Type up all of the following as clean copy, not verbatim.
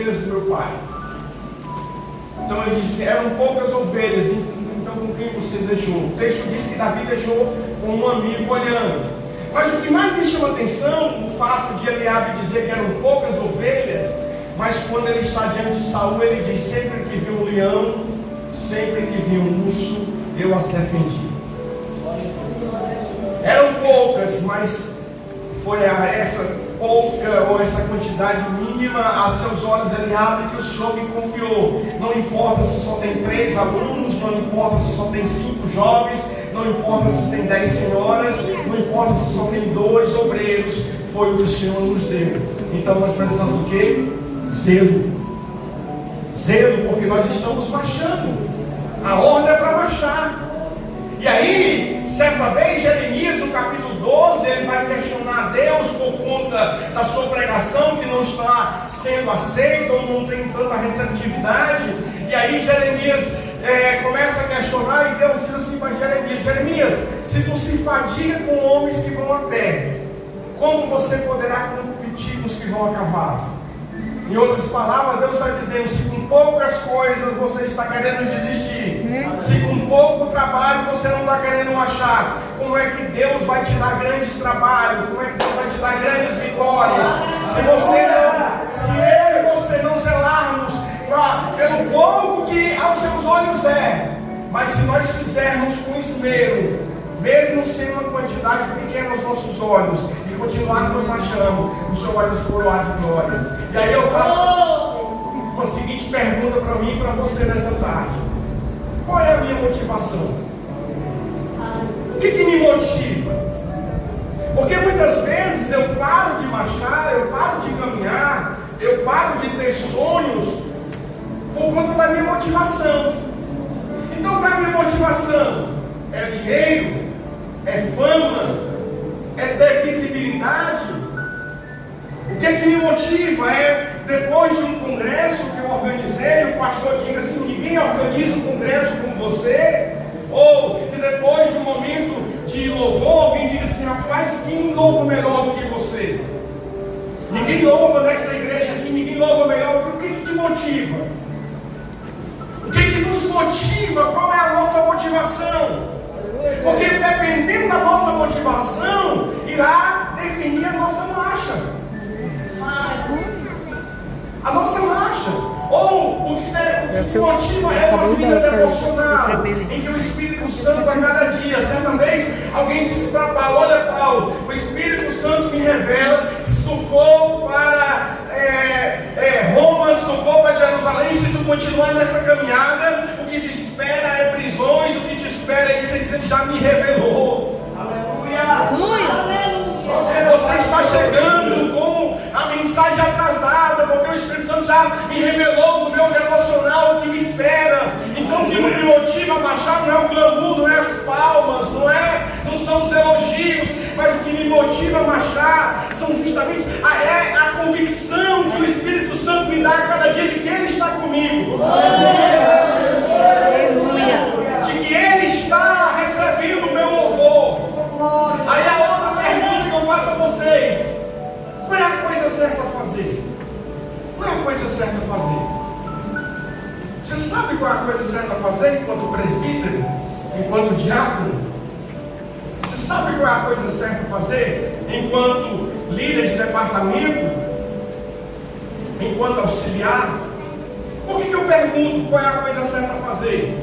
dias do meu pai. Então ele disse, eram poucas ovelhas, então com quem você deixou? O texto diz que Davi deixou com um amigo olhando. Mas o que mais me chama a atenção, o fato de Eliabe dizer que eram poucas ovelhas, mas quando ele está diante de Saul, ele diz, sempre que vi um leão, sempre que vi um urso, eu as defendi. Eram poucas, mas foi a essa pouca ou essa quantidade mínima a seus olhos Eliabe que o Senhor me confiou. Não importa se só tem 3 alunos, não importa se só tem 5 jovens, não importa se tem 10 senhoras, não importa se só tem 2 obreiros, foi o que o Senhor nos deu. Então nós precisamos do quê? Zelo. Zelo, porque nós estamos marchando. A ordem é para marchar. E aí, certa vez, Jeremias, no capítulo 12, ele vai questionar a Deus por conta da sua pregação que não está sendo aceita ou não tem tanta receptividade. E aí Jeremias começa a questionar e Deus diz assim para Jeremias: Jeremias, se tu se fadiga com homens que vão a pé, como você poderá competir com os que vão a cavalo? Em outras palavras, Deus vai dizendo, se com poucas coisas você está querendo desistir, se com pouco trabalho você não está querendo achar, como é que Deus vai te dar grandes trabalhos? Como é que Deus vai te dar grandes vitórias? Se eu e você não zelarmos pelo pouco que aos seus olhos é, mas se nós fizermos com esmero, mesmo sendo uma quantidade pequena aos nossos olhos, e continuarmos marchando, o Senhor vai nos coroar de glória. E aí eu faço uma seguinte pergunta para mim e para você nessa tarde: qual é a minha motivação? O que me motiva? Porque muitas vezes eu paro de marchar, eu paro de caminhar, eu paro de ter sonhos por conta da minha motivação. Então qual é a minha motivação? É dinheiro? É fama? É ter visibilidade? O que é que me motiva? É depois de um congresso que eu organizei, o pastor diga assim: ninguém organiza um congresso como você? Ou que depois de um momento de louvor, alguém diga assim: rapaz, quem louva melhor do que você? Ninguém louva nesta igreja aqui, ninguém louva melhor. O que te motiva? O que nos motiva? Qual é a nossa motivação? Porque dependendo da nossa motivação, irá definir a nossa marcha. A nossa marcha. Ou o que motiva é uma vida devocional, em que o Espírito Santo a cada dia, certa vez, alguém disse para Paulo: olha Paulo, o Espírito Santo me revela que se tu for para Roma, se tu for para Jerusalém, se tu continuar nessa caminhada, o que te espera é prisões, o que te espera é isso. Ele já me revelou. Aleluia! Você está chegando com a mensagem atrasada, porque o Espírito Santo já me revelou no meu devocional o que me espera. Então o que me motiva a baixar não é o glamour, não é as palmas, não são os elogios, mas o que me motiva a marchar são justamente a convicção que o Espírito Santo me dá a cada dia de que Ele está comigo. De que Ele está recebendo o meu louvor. Aí a outra pergunta que eu faço a vocês: qual é a coisa certa a fazer? Qual é a coisa certa a fazer? Você sabe qual é a coisa certa a fazer enquanto presbítero? Enquanto diácono? Você sabe qual é a coisa certa a fazer enquanto líder de departamento? Enquanto auxiliar? Por que eu pergunto qual é a coisa certa a fazer?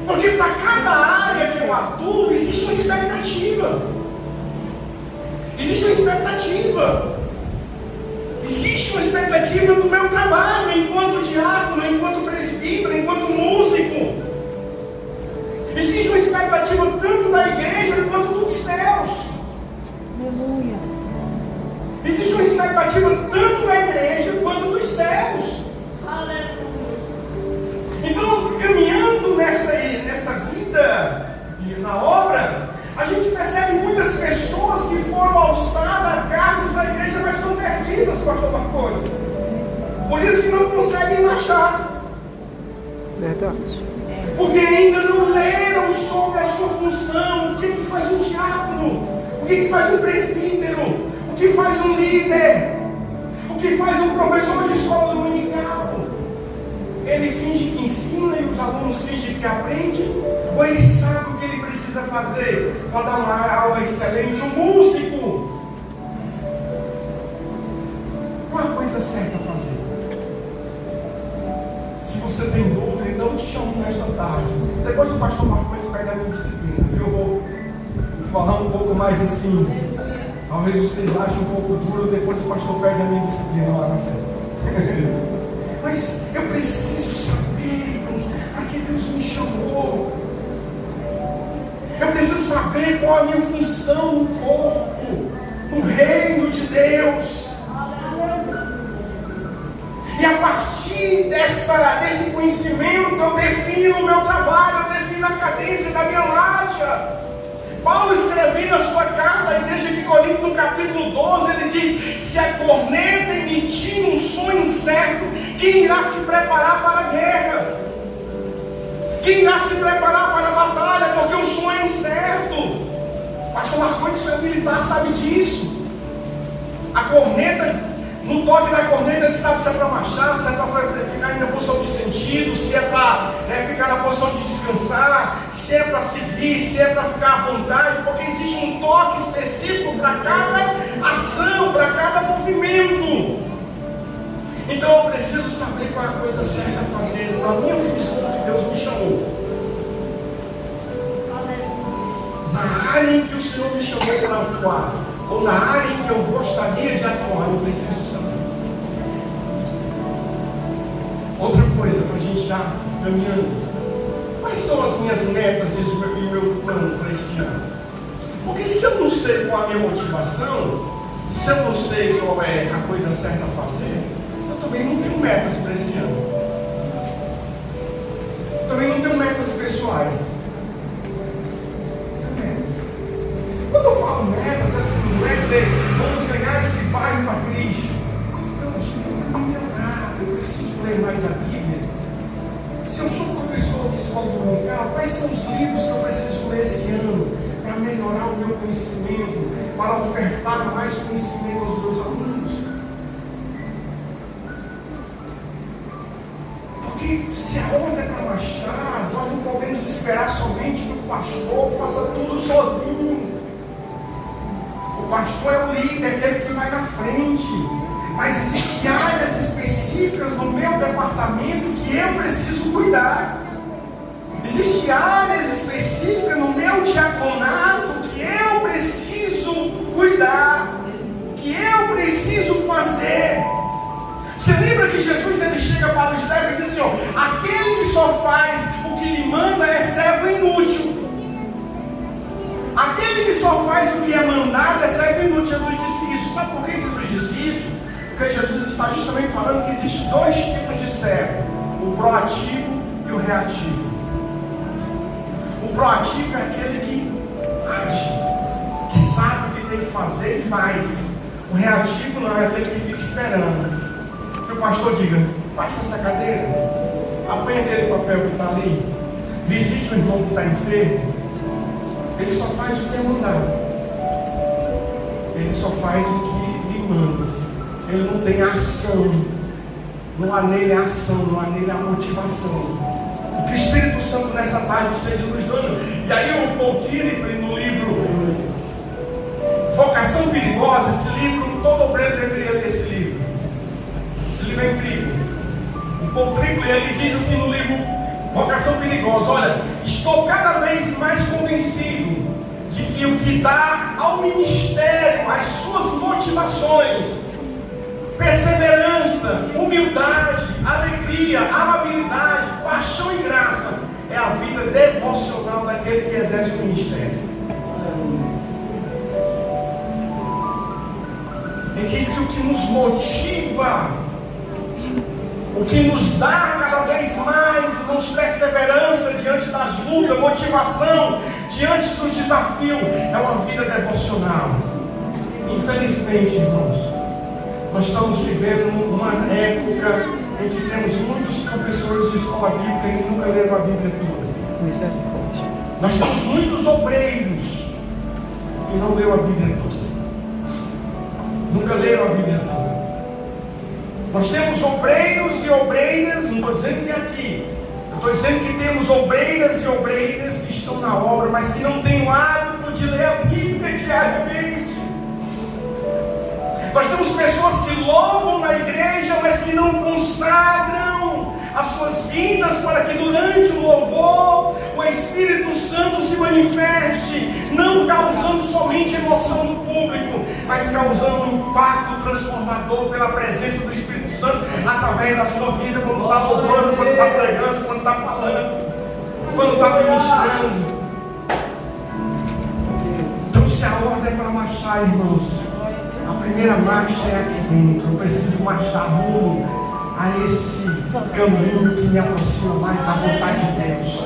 Porque para cada área que eu atuo existe uma expectativa. Existe uma expectativa. Existe uma expectativa do meu trabalho enquanto diácono, enquanto presbítero, enquanto músico. Existe uma expectativa tanto da igreja quanto dos céus. Aleluia. Existe uma expectativa tanto da igreja quanto dos céus. Aleluia. Então, caminhando nessa vida, na obra, a gente percebe muitas pessoas que foram alçadas a cargos da igreja, mas estão perdidas, pastor Marcos. Por isso que não conseguem marchar. Verdade. Porque ainda não leram sobre a sua função. O que faz um diácono? O que faz um presbítero? O que faz um líder? O que faz um professor de escola dominical? alunos fingem que aprende, ou ele sabe o que ele precisa fazer para dar uma aula excelente? Um músico, qual a coisa certa a fazer? Se você tem dúvida, então eu te chamo nesta tarde. Depois o pastor Marcos pega a minha disciplina, viu? Eu vou falar um pouco mais assim. Talvez vocês achem um pouco duro, depois o pastor pega a minha disciplina lá na série. Mas eu preciso saber para que Deus me chamou. Eu preciso saber qual a minha função no corpo, no reino de Deus. E a partir desse conhecimento eu defino o meu trabalho, eu defino a cadência da minha marcha. Paulo escrevendo a sua carta à igreja de Corinto, no capítulo 12, ele diz: se a corneta emitir um som incerto, quem irá se preparar para a guerra? Quem irá se preparar para a batalha? Porque o som é incerto. Pastor Marcos, seu militar, sabe disso. A corneta, no toque da corneta, ele sabe se é para marchar, se é para ficar na posição de sentido, se é para ficar na posição de descansar, se é para seguir, se é para ficar à vontade, porque existe um toque específico para cada ação, para cada movimento. Então eu preciso saber qual é a coisa certa a fazer, para a minha função que Deus me chamou. Na área em que o Senhor me chamou para atuar, ou na área em que eu gostaria de atuar, eu preciso saber. Outra coisa, para a gente já caminhando. Quais são as minhas metas e meu plano para este ano? Porque se eu não sei qual a minha motivação, se eu não sei qual é a coisa certa a fazer, eu também não tenho metas para esse ano. Também não tenho metas pessoais. Quando eu falo metas, assim, não é dizer vamos ganhar esse bairro para Cristo. Eu digo, eu preciso ler mais a Bíblia. Se eu sou professor de escola dominical, quais são os livros que eu preciso ler esse ano para melhorar o meu conhecimento, para ofertar mais conhecimento aos meus alunos? Porque se a onda é para marchar, nós não podemos esperar somente que o pastor faça tudo sozinho. O pastor é o líder, é aquele que vai na frente. Mas existem áreas específicas no meu departamento que eu preciso cuidar. Existem áreas específicas no meu diaconato que eu preciso cuidar, que eu preciso fazer. Você lembra que Jesus ele chega para os servos e diz assim: ó, aquele que só faz o que lhe manda é servo inútil. Aquele que só faz o que é mandado é servo inútil. Jesus disse isso. Sabe por que Jesus disse isso? Porque Jesus está justamente falando que existem dois tipos de servo: o proativo e o reativo. O proativo é aquele que age, que sabe o que tem que fazer e faz. O reativo não é aquele que fica esperando que o pastor diga: faça essa cadeira, apanha aquele papel que está ali, visite o irmão que está enfermo. Ele só faz o que é mandado. Ele só faz o que lhe manda. Ele não tem ação. Não há nele a ação, não há nele a motivação. Que o Espírito Santo nessa tarde esteja nos dando. E aí o Paul Tillich, no livro Vocação Perigosa, esse livro, todo obreiro deveria ler esse livro. Esse livro é incrível. O Paul Tillich, ele diz assim no livro Vocação Perigosa: olha, estou cada vez mais convencido de que o que dá ao ministério as suas motivações, perseverança, humildade, alegria, amabilidade, paixão e graça, é a vida devocional daquele que exerce o ministério. Ele diz que o que nos motiva, o que nos dá cada vez mais, nos perseverança diante das lutas, motivação diante dos desafios, é uma vida devocional. Infelizmente, irmãos, nós estamos vivendo uma época em que temos muitos professores de escola bíblica que nunca leram a Bíblia toda. Misericórdia. Nós temos muitos obreiros que não leram a Bíblia toda. Nunca leram a Bíblia toda. Nós temos obreiros e obreiras, não estou dizendo que é aqui, Estou dizendo que temos obreiras e obreiras que estão na obra, mas que não têm o hábito de ler a Bíblia diariamente. Nós temos pessoas que louvam na igreja, mas que não consagram as suas vidas para que durante o louvor o Espírito Santo se manifeste, não causando somente emoção no público, mas causando um impacto transformador pela presença do Espírito Santo através da sua vida, quando está louvando, quando está pregando, quando está falando, quando está ministrando. Então, se a ordem é para marchar, irmãos, a primeira marcha é aqui dentro. Eu preciso marchar rumo a esse caminho que me aproxima mais da vontade de Deus.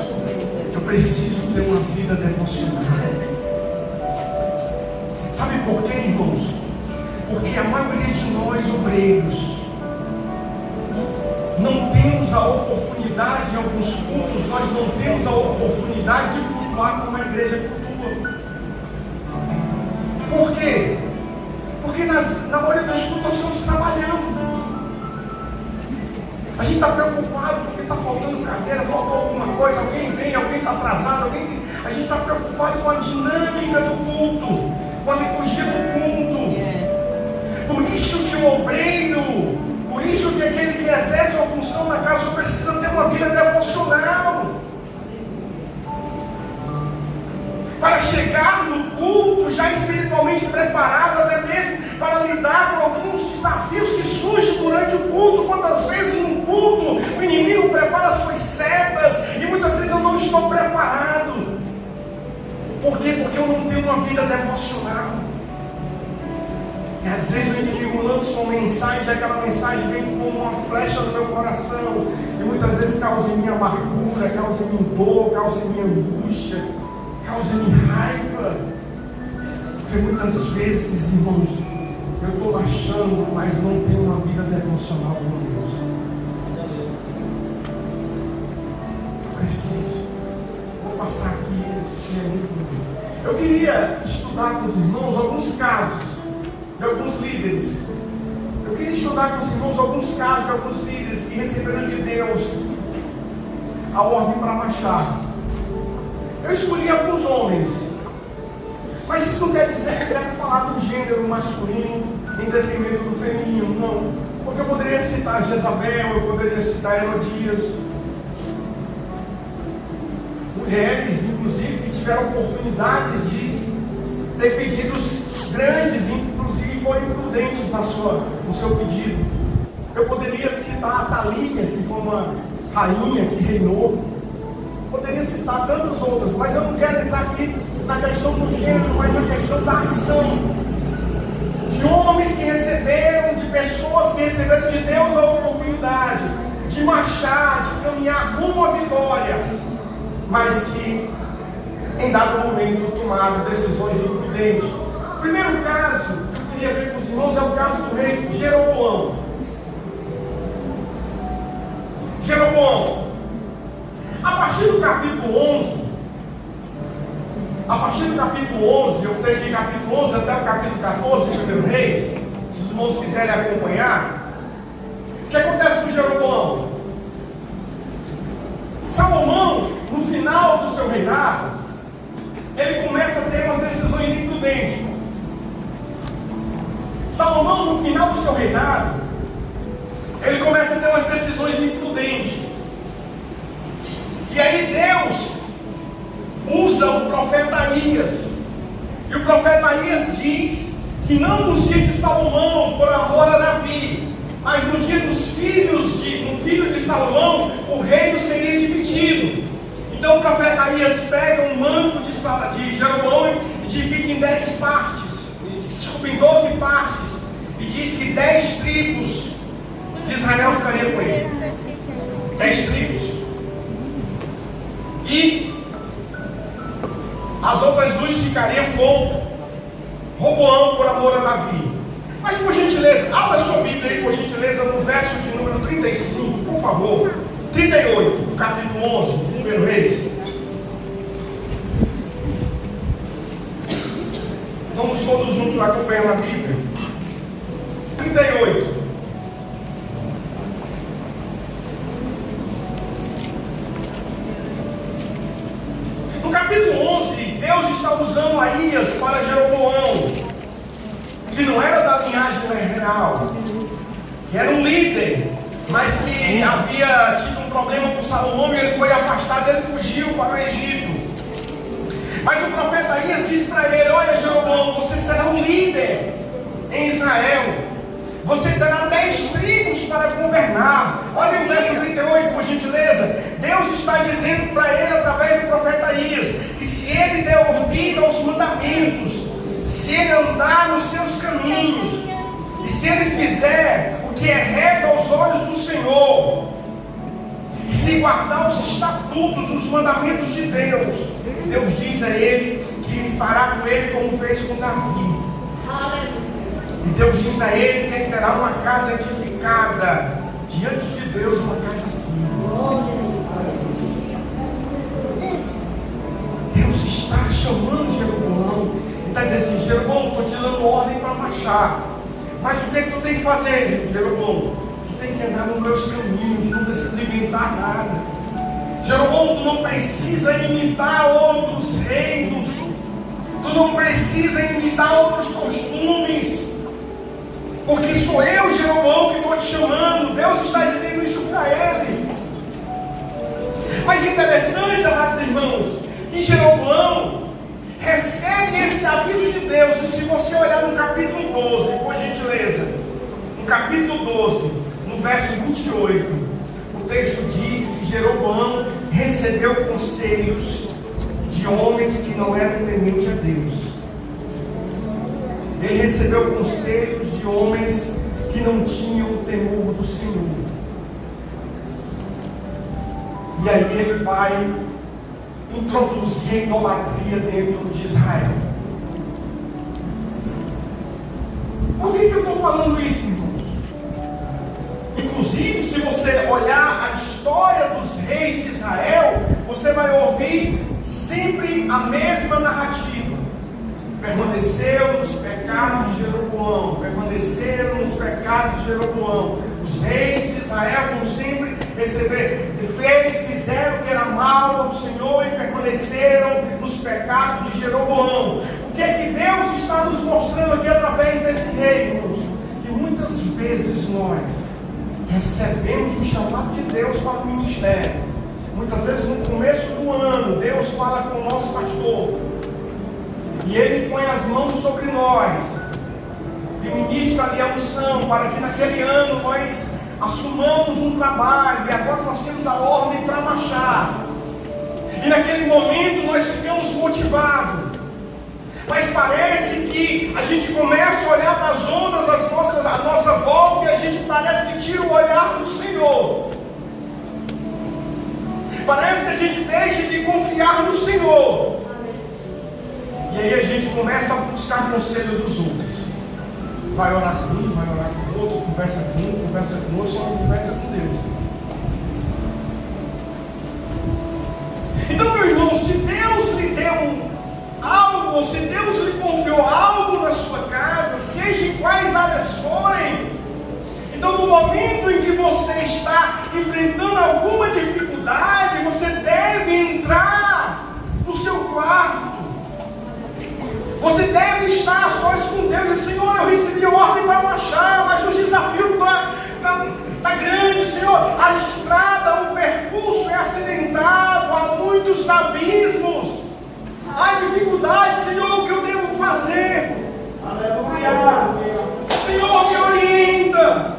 Eu preciso ter uma vida devocional. Sabe por quê, irmãos? Porque a maioria de nós, obreiros, não temos a oportunidade, em alguns cultos, nós não temos a oportunidade de cultuar como a igreja cultua. Por quê? Porque na maioria dos cultos nós estamos trabalhando. A gente está preocupado porque está faltando cadeira, faltou alguma coisa, alguém vem, alguém está atrasado, a gente está preocupado com a dinâmica do culto, com a liturgia do culto. Por isso que o obreiro, por isso que aquele que exerce uma função na casa precisa ter uma vida devocional. Para chegar no culto já espiritualmente preparado, até mesmo para lidar com alguns desafios que surgem durante o culto. Quantas vezes no culto o inimigo prepara suas setas e muitas vezes eu não estou preparado. Por quê? Porque eu não tenho uma vida devocional. E às vezes o inimigo lança uma mensagem e aquela mensagem vem como uma flecha no meu coração e muitas vezes causa em mim amargura, causa em mim dor, causa em mim angústia, causa-me raiva, porque muitas vezes, irmãos, eu estou achando, mas não tenho uma vida devocional com Deus. Eu preciso. Vou passar aqui esse dia muito. Eu queria estudar com os irmãos alguns casos de alguns líderes. Eu queria estudar com os irmãos alguns casos de alguns líderes que receberam de Deus a ordem para marchar. Eu escolhi alguns homens, mas isso não quer dizer que eu quero falar do gênero masculino em detrimento do feminino, não. Porque eu poderia citar Jezabel, eu poderia citar Herodias, mulheres, inclusive, que tiveram oportunidades de ter pedidos grandes, inclusive foram imprudentes no seu pedido. Eu poderia citar a Thalia, que foi uma rainha que reinou. Poderia citar tantas outras, mas eu não quero entrar aqui na questão do gênero, mas na questão da ação. De homens que receberam, de pessoas que receberam de Deus a oportunidade de marchar, de caminhar rumo à vitória, mas que em dado momento tomaram decisões imprudentes. O primeiro caso que eu queria ver com os irmãos é o caso do rei Jeroboão. Jeroboão, a partir do capítulo 11, eu tenho aqui capítulo 11 até o capítulo 14 de 1 Reis, se os irmãos quiserem acompanhar, o que acontece com Jeroboão? Salomão, no final do seu reinado, ele começa a ter umas decisões imprudentes. Salomão, no final do seu reinado, ele começa a ter umas decisões imprudentes. E aí Deus usa o profeta Aías. E o profeta Aías diz que não nos dias de Salomão, por amor a Davi, mas no dia dos no filho de Salomão, o reino seria dividido. Então o profeta Aías pega um manto de Jeroboão e divide em 10 partes, desculpa, em 12 partes, e diz que 10 tribos de Israel ficariam com ele. 10 tribos. E as outras 2 ficariam com Roboão por amor a Davi. Mas por gentileza, abra sua Bíblia aí, por gentileza, no verso de número 35, por favor. 38, capítulo 11, 1 Reis. Vamos todos juntos acompanhando a Bíblia. 38. chamou Aías para Jeroboão, que não era da linhagem real, que era um líder, mas que havia tido um problema com Salomão e ele foi afastado, ele fugiu para o Egito. Mas o profeta Aías disse para ele: olha, Jeroboão, você será um líder em Israel, você terá 10 tribos para governar. Olha o verso 38, por gentileza. Deus está dizendo para ele, através do profeta Aías, que se ele der ouvido aos mandamentos, se ele andar nos seus caminhos, e se ele fizer o que é reto aos olhos do Senhor, e se guardar os estatutos, os mandamentos de Deus, Deus diz a ele que fará com ele como fez com Davi. E Deus diz a ele que ele terá uma casa edificada diante de Deus, uma casa firme. Deus está chamando Jeroboão. Ele está dizendo assim: Jeroboão, estou te dando ordem para marchar, mas o que é que tu tem que fazer, Jeroboão? Tu tem que andar nos meus caminhos, não precisa inventar nada. Jeroboão, tu não precisa imitar outros reinos, tu não precisa imitar outros costumes, porque sou eu, Jeroboão, que estou te chamando. Deus está dizendo isso para ele. Mas interessante, amados irmãos, que Jeroboão recebe esse aviso de Deus. E se você olhar no capítulo 12, por gentileza, no capítulo 12, no verso 28, o texto diz que Jeroboão recebeu conselhos de homens que não eram tementes a Deus. Ele recebeu conselhos de homens que não tinham o temor do Senhor. E aí ele vai introduzir a idolatria dentro de Israel. Por que eu estou falando isso, irmãos? Inclusive, se você olhar a história dos reis de Israel, você vai ouvir sempre a mesma narrativa. Permaneceram nos pecados de Jeroboão, permaneceram nos pecados de Jeroboão. Os reis de Israel vão sempre receber, fizeram o que era mal ao Senhor e permaneceram nos pecados de Jeroboão. O que é que Deus está nos mostrando aqui através desse rei, irmãos? Que muitas vezes nós recebemos o chamado de Deus para o ministério. Muitas vezes no começo do ano, Deus fala com o nosso pastor, e ele põe as mãos sobre nós, e ministra ali a unção, para que naquele ano nós assumamos um trabalho, e agora nós temos a ordem para marchar. E naquele momento nós ficamos motivados. Mas parece que a gente começa a olhar para as ondas à nossa volta, e a gente parece que tira o olhar do Senhor. Parece que a gente deixa de confiar no Senhor. E aí a gente começa a buscar conselho dos outros. Vai orar com um, vai orar com o outro, conversa com um, conversa com o outro, só não conversa com Deus. Então, meu irmão, se Deus lhe deu algo, ou se Deus lhe confiou algo na sua casa, seja em quais áreas forem, então no momento em que você está enfrentando alguma dificuldade, você deve entrar no seu quarto. Você deve estar a sós com Deus e dizer: Senhor, eu recebi ordem para marchar, mas o desafio está grande, Senhor. A estrada, o percurso é acidentado, há muitos abismos, há dificuldade, Senhor, o que eu devo fazer? Aleluia! Senhor, me orienta,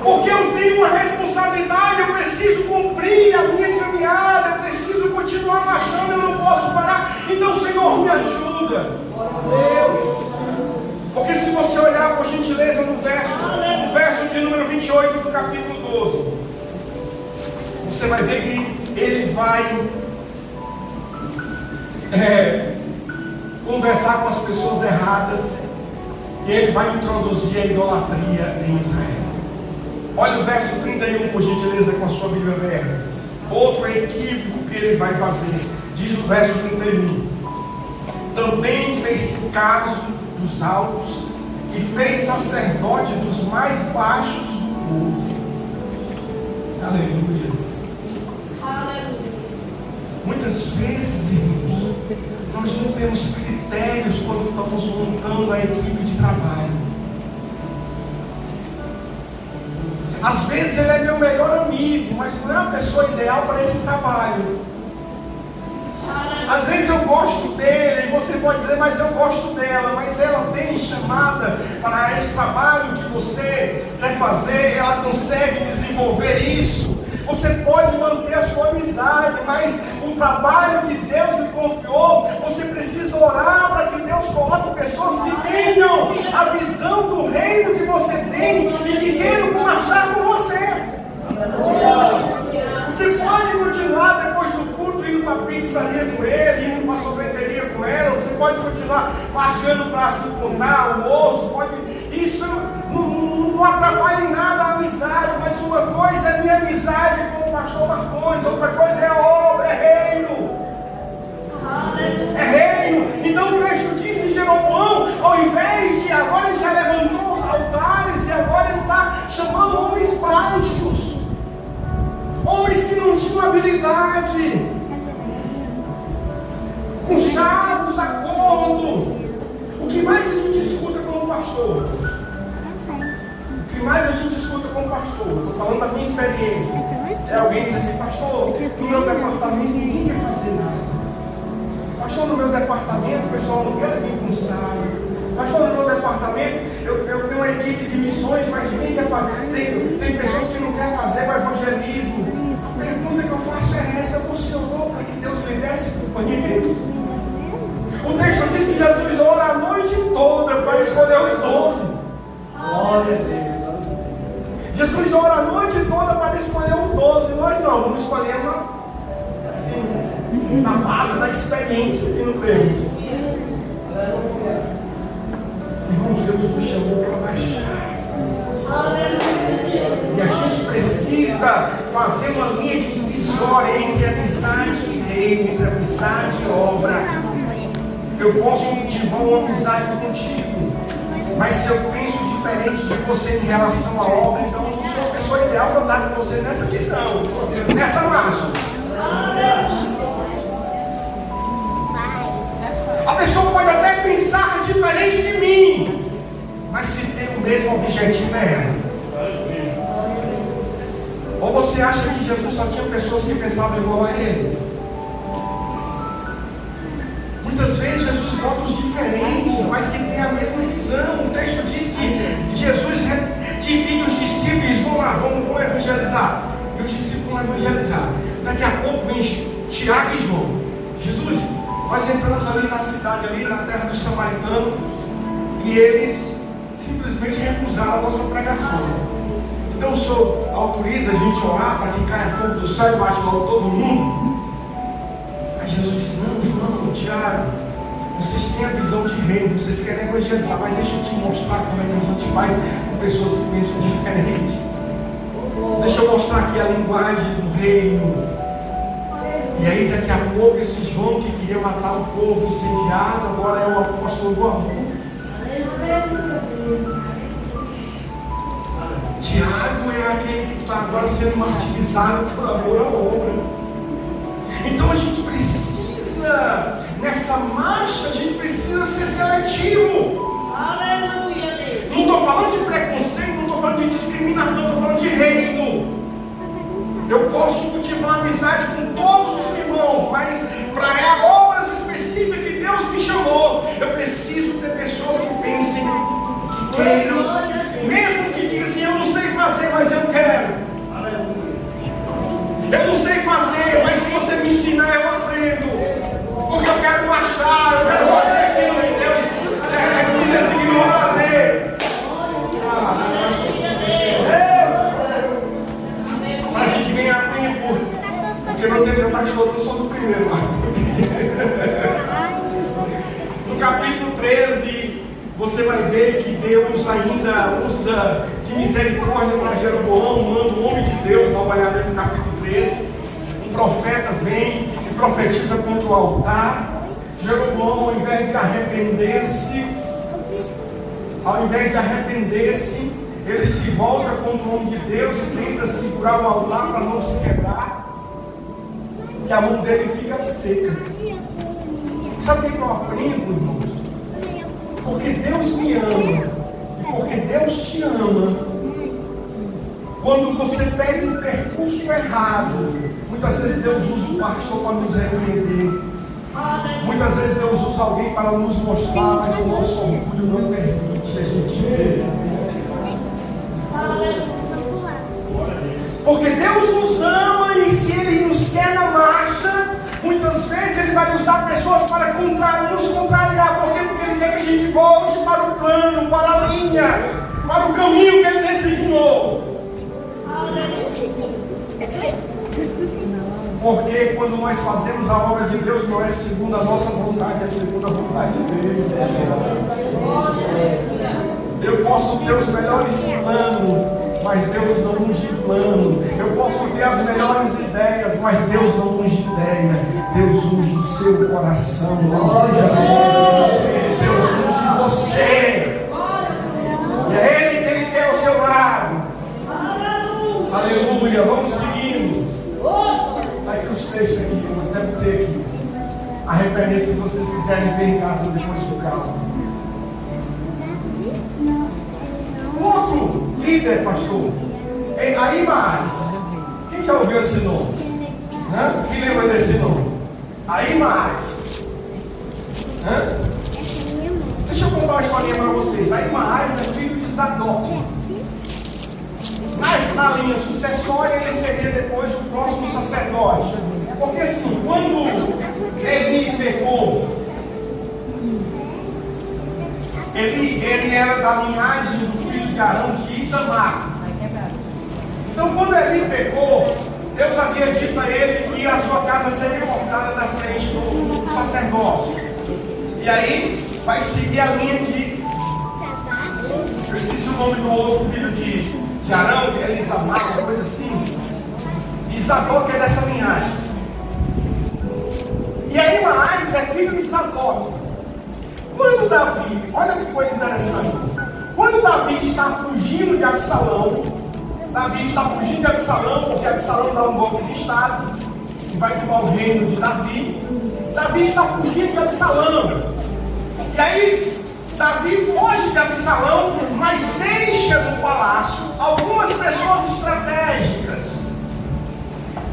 porque eu tenho uma responsabilidade, eu preciso cumprir a minha caminhada, eu preciso continuar marchando, eu não posso parar. Então, Senhor, me ajuda. Porque se você olhar, por gentileza, no verso de número 28 do capítulo 12, você vai ver que ele vai conversar com as pessoas erradas, e ele vai introduzir a idolatria em Israel. Olha o verso 31, por gentileza, com a sua Bíblia aberta. Outro equívoco que ele vai fazer. Diz o verso 31. Também fez caso dos altos e fez sacerdote dos mais baixos do povo. Aleluia. Muitas vezes, irmãos, Nós não temos critérios quando estamos montando a equipe de trabalho. Às vezes ele é meu melhor amigo, mas não é a pessoa ideal para esse trabalho. Às vezes eu gosto dele, e você pode dizer, mas eu gosto dela, mas ela tem chamada para esse trabalho que você quer fazer, ela consegue desenvolver isso. Você pode manter a sua amizade, mas o trabalho que Deus lhe confiou, você precisa orar para que Deus coloque pessoas que tenham a visão do reino que você tem e que queiram marchar com você. Você pode continuar depois do culto indo para a pizzaria com ele, indo para a sorveteria com ela, você pode continuar marcando para se encontrar, almoço, isso não atrapalha em nada a amizade, mas uma coisa é minha amizade com o pastor Marcondes, outra coisa é a obra, é reino. É reino. Então o texto diz que Jeroboão, ao invés de agora ele já levantou os altares e agora ele está chamando homens baixos, homens que não tinham habilidade, com chavos, acordo. O que mais a gente escuta como pastor? O que mais a gente escuta como pastor? Estou falando da minha experiência. É alguém dizer assim, pastor, no meu departamento ninguém quer fazer nada. Pastor, no meu departamento o pessoal não quer vir com saio. Pastor, no meu departamento eu tenho uma equipe de missões, mas ninguém quer fazer. Tem pessoas que não querem fazer o evangelismo. A pergunta que eu faço é essa: você orou para que Deus lhe desse companheiros? O texto diz que Jesus ora a noite toda para escolher os 12. Glória a Deus. Jesus ora a noite toda para escolher os 12. Nós não, vamos escolher uma, assim, na base da experiência que não temos. Irmãos, Deus nos chamou para baixar. E a gente precisa fazer uma linha de divisória entre amizade e reino, entre amizade e obra. Eu posso cultivar uma amizade contigo, mas se eu penso diferente de você em relação à obra, então eu não sou a pessoa ideal para andar com você nessa questão, nessa marcha. A pessoa pode até pensar diferente de mim, mas se tem o mesmo objetivo é ela. Ou você acha que Jesus só tinha pessoas que pensavam igual a ele? Muitas vezes Jesus bota os diferentes, mas que tem a mesma visão. O texto diz que Jesus divide os discípulos, vão lá, vão evangelizar. E os discípulos vão evangelizar. Daqui a pouco vem Tiago e João. Jesus, nós entramos ali na cidade, ali na terra dos samaritanos, e eles simplesmente recusaram a nossa pregação. Então o Senhor autoriza a gente orar para que caia fogo do céu e bate logo todo mundo? Aí Jesus disse: não, João, Tiago, vocês têm a visão de reino, vocês querem evangelizar, mas deixa eu te mostrar como é que a gente faz com pessoas que pensam diferente. Deixa eu mostrar aqui a linguagem do reino. E aí daqui a pouco esse João que queria matar o povo incendiado, agora é o apóstolo do amor. Tiago é aquele que está agora sendo martirizado por amor à obra. Então a gente precisa, nessa marcha, a gente precisa ser seletivo. Aleluia, Deus. Não estou falando de preconceito, não estou falando de discriminação, estou falando de reino. Eu posso cultivar amizade com todos os irmãos, mas para obras específicas que Deus me chamou, eu preciso ter pessoas que pensem, que queiram, mesmo que digam assim: eu não sei fazer, mas eu quero. Eu não sei fazer, mas se você me ensinar, eu aprendo. Porque eu quero marchar, eu quero fazer aquilo que Deus me designou a fazer. Para a gente ganhar tempo, porque meu tempo já está estourando só no primeiro. No capítulo 13, você vai ver que Deus ainda usa de misericórdia para Jeroboão, manda um homem de Deus, dá uma olhada no capítulo 13. Um profeta vem e profetiza contra o altar. Jeroboão, ao invés de arrepender-se, ele se volta contra o homem de Deus e tenta segurar o altar para não se quebrar. E a mão dele fica seca. Sabe o que eu aprendo, irmãos? Porque Deus me ama, porque Deus te ama. Quando você pega um percurso errado, muitas vezes Deus usa o pastor para nos repreender. Muitas vezes Deus usa alguém para nos mostrar, mas o nosso orgulho não permite a gente ver. Porque Deus nos ama e se Ele nos quer na marcha, muitas vezes Ele vai usar pessoas para nos contrariar. Por quê? Porque Ele quer que a gente volte para o plano, para a linha, para o caminho que Ele designou. Porque quando nós fazemos a obra de Deus, não é segundo a nossa vontade, é segundo a vontade dele. Eu posso ter os melhores planos, mas Deus não unge plano. Eu posso ter as melhores ideias, mas Deus não unge ideia. Deus unge o seu coração. Deus unge você. E é Ele que Ele quer ao seu lado. Aleluia. Vamos seguindo. Está aqui os textos aqui. Eu até botei aqui a referência se vocês quiserem ver em casa depois do carro. Outro líder, pastor, aí mais. Quem já ouviu esse nome? Quem lembra desse nome? Aí mais. Deixa eu contar uma historinha para vocês. Aí mais é filho de Zadok. Mas na linha sucessória ele seria depois o próximo sacerdote. Porque assim, quando Eli pecou, ele era da linhagem do filho de Arão de Itamar. Então quando Eli pecou, Deus havia dito a ele que a sua casa seria cortada da frente do sacerdócio. E aí vai seguir a linha de... Eu esqueci o nome do outro filho de Arão, que é Elisamar, uma coisa assim. Zadok é dessa linhagem. E aí Maás é filho de Zadok. Quando Davi, olha que coisa interessante. Quando Davi está fugindo de Absalão, porque Absalão dá um golpe de estado e vai tomar o reino de Davi. Davi está fugindo de Absalão. E aí Davi foge de Absalão, mas deixa no palácio algumas pessoas estratégicas.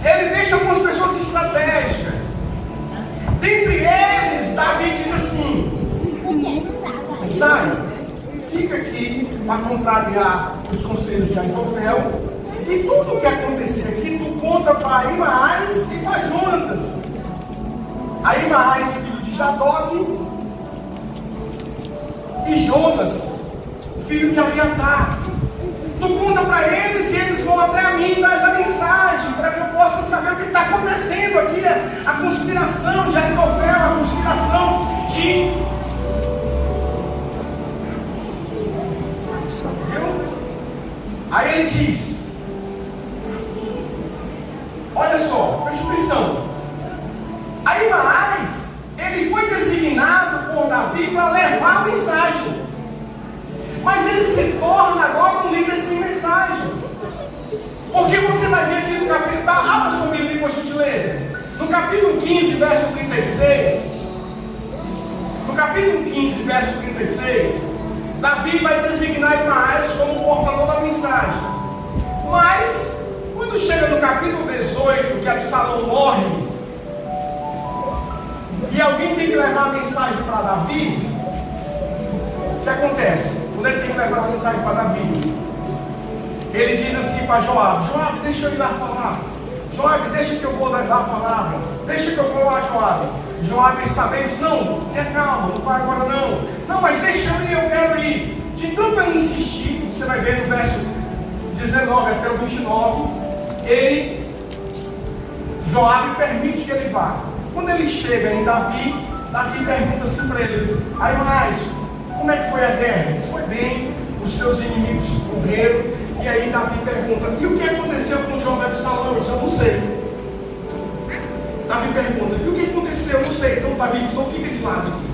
Ele deixa algumas pessoas estratégicas. Dentre eles, Davi diz assim: sai, fica aqui para contrariar os conselhos de Aitofel, e tudo o que acontecer aqui, tu conta para Ahimaás e para Jonatas. Ahimaás, filho de Zadok, e Jonas, filho de Abiatar. Tu conta para eles e eles vão até a mim e traz a mensagem para que eu possa saber o que está acontecendo aqui. A conspiração de Aitofel, a conspiração de... Aí ele diz: olha só, presta atenção. Ahimaás, ele foi designado por Davi para levar a mensagem. Mas ele se torna agora um líder sem mensagem. Porque você vai ver aqui no capítulo... Abra sua Bíblia, por gentileza. No capítulo 15, verso 36. No capítulo 15, verso 36, Davi vai designar Ahimaás como portador da mensagem. Mas, quando chega no capítulo 18, que Absalão morre, e alguém tem que levar a mensagem para Davi, o que acontece? Quando ele tem que levar a mensagem para Davi, ele diz assim para Joabe: Joabe, deixa eu ir lá falar. Joabe, deixa que eu vou levar a palavra. Deixa que eu vou lá, Joabe. Joabe sabendo disse: não, tenha calma, não vai agora não. Não, mas deixa eu ir, eu quero ir. De tanto ele insistir, você vai ver no verso 19 até o 29, Joabe permite que ele vá. Quando ele chega em Davi pergunta assim para ele: Ahimaás, como é que foi a guerra? Isso foi bem, os teus inimigos morreram. E aí Davi pergunta: e o que aconteceu com João de Absalão? Eu disse: eu não sei. Davi pergunta: e o que aconteceu? Eu não sei. Então Davi diz: não fica de lado aqui.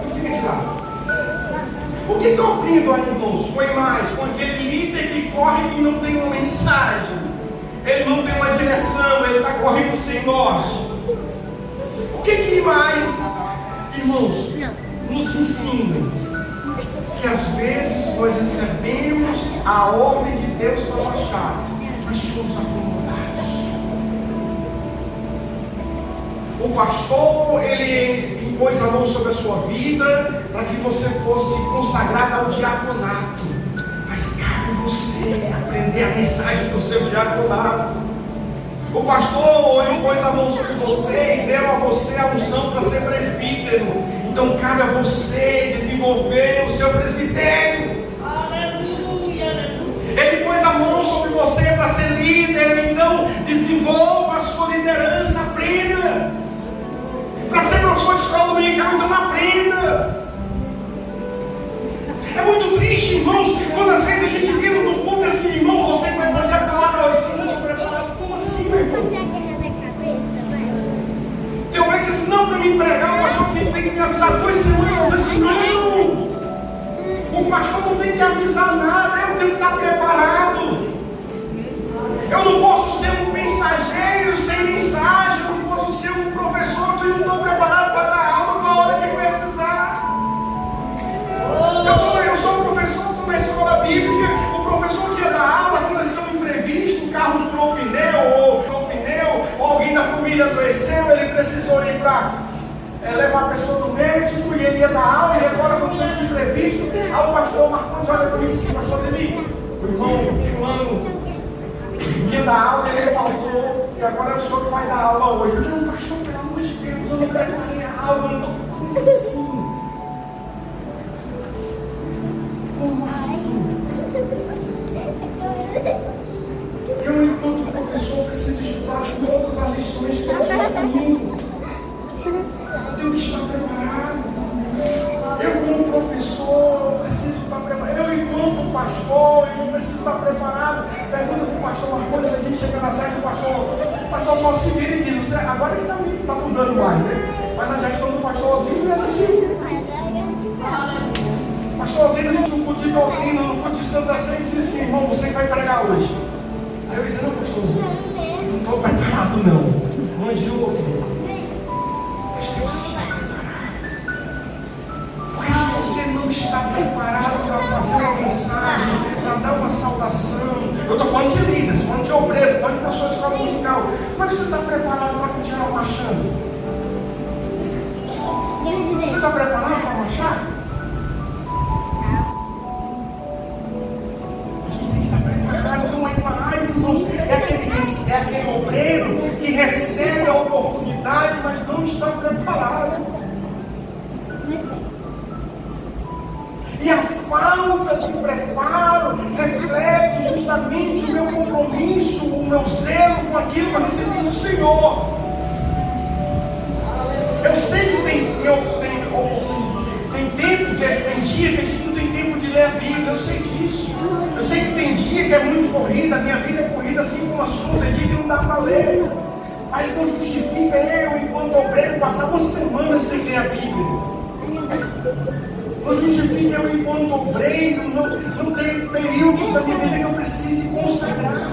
Não fica de lado. O que eu aprendo aí, irmãos? Foi mais com aquele líder que corre e não tem uma mensagem. Ele não tem uma direção, ele está correndo sem norte. O que mais Irmãos, nos ensina que às vezes nós recebemos a ordem de Deus para baixar, mas somos acomodados. O pastor, ele impôs a mão sobre a sua vida para que você fosse consagrado ao diaconato, mas cabe você aprender a mensagem do seu diaconato. O pastor impôs a mão sobre você e deu a você a unção para ser presbítero. Então cabe a você desenvolver o seu presbitério. Aleluia. Ele pôs a mão sobre você para ser líder. Então desenvolva a sua liderança, aprenda. Para ser professor de escola dominical, então aprenda. É muito triste, irmãos, quando às vezes a gente vira no culto assim, irmão, você vai trazer a palavra hoje, você não está preparado. Como assim, meu irmão? Tem alguém que diz assim, não, para me pregar, o pastor tem que me avisar 2 semanas antes. Não! O pastor não tem que avisar nada, eu tenho que estar preparado. Eu não posso ser um mensageiro sem mensagem, eu não posso ser um professor que eu não estou preparado para dar aula na hora que precisar. Eu sou professor, estou na escola bíblica, o professor que ia dar aula, aconteceu um imprevisto, o carro furou o pneu, ou alguém da família adoeceu, ele precisou ir para levar a pessoa no médico, e ele ia dar aula, e agora aconteceu esse imprevisto. Aí o pastor Marcos olha para mim e disse assim, pastor Demi, o irmão fulano ia dar aula e ele faltou, e agora é o senhor que vai dar aula hoje. Eu disse, não, pastor, pelo amor de Deus, eu não preparei a aula, eu não estou. Como assim? Eu, enquanto professor, preciso estudar todas as lições que eu estou comigo. Eu tenho que estar preparado. Eu, como professor, preciso estar preparado. Eu, enquanto pastor, eu preciso estar preparado. Pergunta para o pastor Marconi, se a gente chega na sede do pastor só se vira e diz, agora que está mudando mais, né? Mas na gestão do pastorzinho era assim. Pastorzinho, a gente não podia doutrina, não podia Santa Ceia, e disse assim, irmão, você que vai pregar hoje. Aí eu disse, não, pastor, não estou preparado não. Mande outro. Mas temos que estar preparado. Porque se você não está preparado para fazer uma mensagem, para dar uma saudação, eu estou falando de líderes, estou falando de obreiro, estou falando de pessoas de escola dominical. Como é que você está preparado para continuar marchando? Você está preparado para marchar? Não é mais, irmãos, é aquele obreiro que recebe a oportunidade, mas não está preparado. E a falta de preparo reflete justamente o meu compromisso, o meu zelo com aquilo que eu recebi do Senhor. Eu sei que tem dia que a gente não tem tempo de ler a Bíblia, eu sei disso. Eu sei que tem dia que é muito corrida, a minha vida é corrida assim como a sua, tem dia que não dá para ler. Mas não justifica eu, enquanto obreiro, passar uma semana sem ler a Bíblia. Não justifica eu, enquanto obreiro, não ter períodos da minha vida que eu precise consagrar.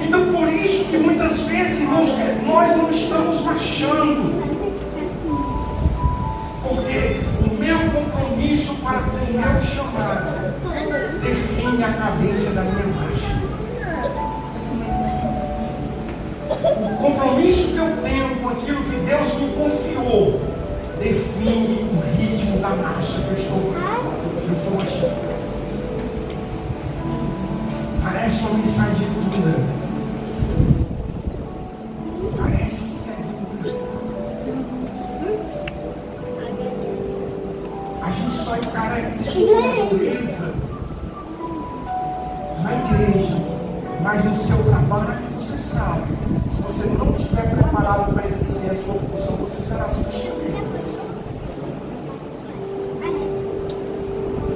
Então, por isso que muitas vezes, irmãos, nós não estamos marchando. Porque o meu compromisso para com o meu chamado define a cabeça da minha marcha. O compromisso que eu tenho com aquilo que Deus me confiou define o ritmo da marcha que eu estou marchando. Parece uma mensagem dura. Parece que é dura. A gente só encara isso com dureza na igreja, mas no seu trabalho você sabe. Se você não estiver preparado para exercer a sua função, você será substituído.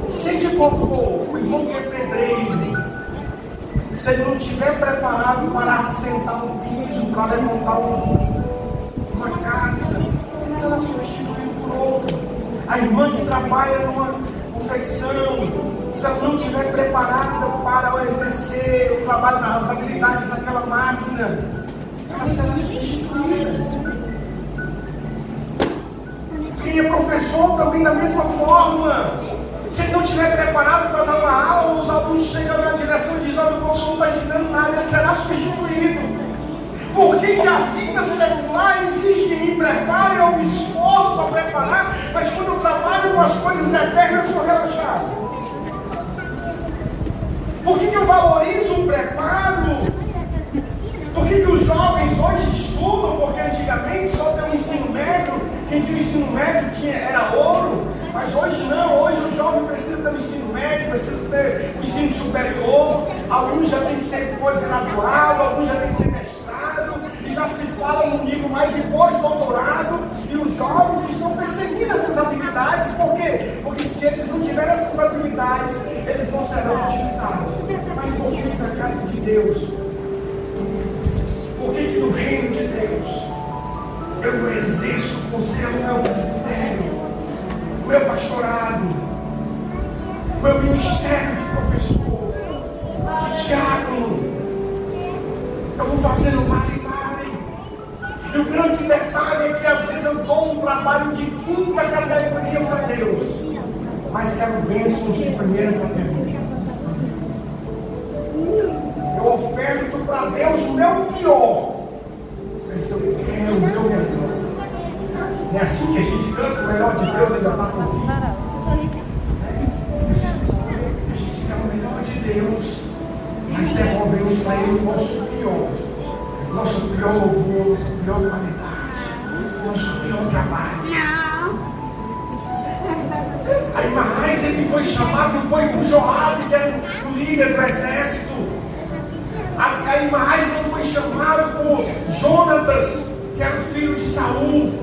Se de qual for o irmão que é pedreiro, se ele não estiver preparado para assentar um piso, para levantar uma casa, ele será substituído por outro. A irmã que trabalha numa confecção, se ela não estiver preparada para exercer o trabalho, as habilidades daquela máquina, ela será substituída. Quem é professor também da mesma forma. Se ele não estiver preparado para dar uma aula, os alunos chegam na direção e dizem: olha, o professor não está ensinando nada, ele será substituído. Por que a vida secular exige que me prepare, eu me esforço para preparar, mas quando eu trabalho com as coisas eternas eu sou relaxado? Por que eu valorizo o preparo? Por que os jovens hoje estudam? Porque antigamente só tem o ensino médio, quem tinha o ensino médio era ouro, mas hoje não, hoje o jovem precisa ter o ensino médio, precisa ter o ensino superior, alguns já tem que ser pós-graduado, alguns já tem que ter mestrado, e já se fala no nível mais de pós-doutorado, e os jovens estão perseguindo essas atividades. Por quê? Porque se eles não tiverem essas atividades, eles não serão utilizados. Mas por que na casa de Deus? Por que no reino de Deus eu não exerço com zelo o meu presbitério, o meu pastorado, o meu ministério de professor, de diácono? Eu vou fazendo male. E o grande detalhe é que às vezes eu dou um trabalho de quinta categoria para Deus, mas quero bênçãos de primeira categoria. Eu oferto para Deus o meu pior, mas eu quero o meu melhor. Não é assim que a gente canta: o melhor de Deus ainda está por vir. A gente quer o melhor de Deus, mas devolvemos para Ele o nosso pior. Nosso pior louvor, nossa pior qualidade, nosso pior trabalho. Aí mais ele foi chamado e foi por Joabe, que era o líder do exército. Aí mais não foi chamado por Jonatas, que era o filho de Saul.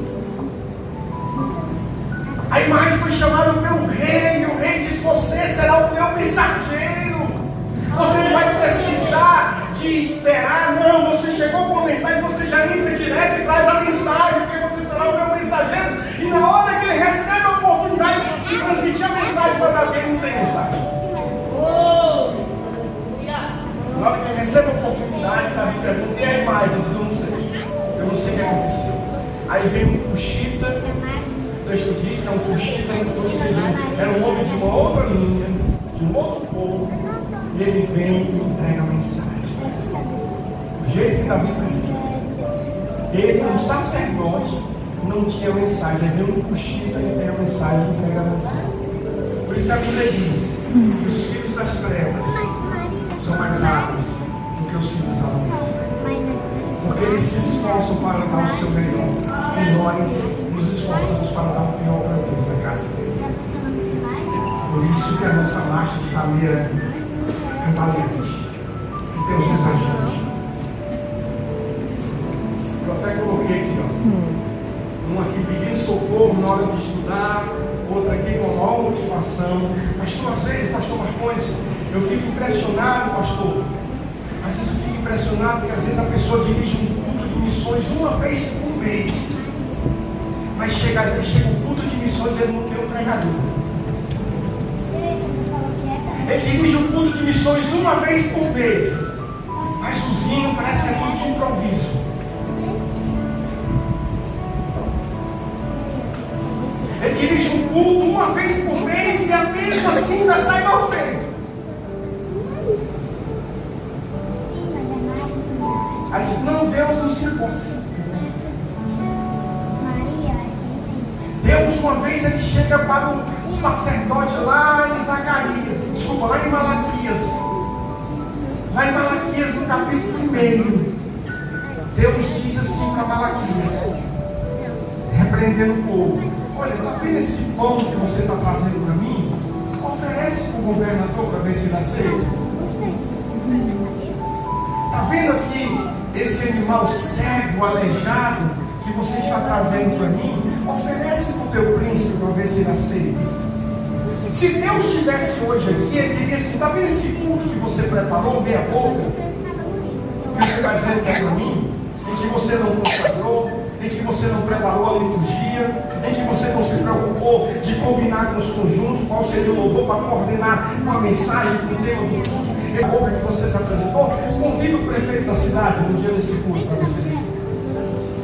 Aí mais foi chamado pelo rei, e o rei disse: você será o meu mensageiro. Você não vai precisar de esperar, não. Você chegou com a mensagem, você já entra direto e traz a mensagem, porque você será o meu mensageiro. E na hora que ele recebe a oportunidade de transmitir a mensagem para Davi, ele não tem mensagem. Na hora que ele recebe a oportunidade, Davi pergunta: e aí mais? Eu disse: eu não sei. Eu não sei o que aconteceu. Aí vem um cuxita. O texto diz que é um cuxita, ou seja, era um homem de uma outra linha, de um outro povo, e ele vem e entrega a mensagem. Do jeito que Davi precisa. Ele, um sacerdote, não tinha mensagem. Aí vem um cuxita e tem a mensagem e entrega a Davi. Por isso que a Bíblia diz que os filhos das trevas são mais hábeis do que os filhos da luz. Porque eles se esforçam para dar o seu melhor. E nós nos esforçamos para dar o pior para Deus na casa dele. Por isso que a nossa marcha está meio cambaleante. Que Deus nos ajude. Eu até coloquei aqui, ó. Um aqui pedindo socorro na hora de estudar, outro aqui com maior motivação. Pastor, às vezes, pastor Marcondes, eu fico impressionado, pastor. Às vezes eu fico impressionado porque às vezes a pessoa dirige um culto de missões uma vez por mês. Mas às vezes chega um culto de missões e ele não tem um pregador. Ele dirige um culto de missões uma vez por mês. Mas o zinho parece que é tudo de improviso. Ele dirige um culto uma vez por mês e mesmo assim ainda sai mal feito. Aí diz: não, Deus não se importa. Deus, uma vez, ele chega para o sacerdote lá em Zacarias, desculpa, lá em Malaquias. Lá em Malaquias, no capítulo 1, Deus diz assim para Malaquias, repreendendo o povo: olha, está vendo esse pão que você está trazendo para mim? Oferece para o governador para ver se ele aceita. Está vendo aqui esse animal cego, aleijado, que você está trazendo para mim? Oferece para o teu príncipe para ver se ele aceita. Se Deus estivesse hoje aqui, ele diria assim: está vendo esse culto que você preparou, meia boca, que você está dizendo que é para mim, em que você não consagrou, em que você não preparou a liturgia, em que você não se preocupou de combinar com os conjuntos, qual seria o louvor para coordenar uma mensagem com o tema do culto, essa boca que vocês apresentou? Convida o prefeito da cidade no dia desse culto para você.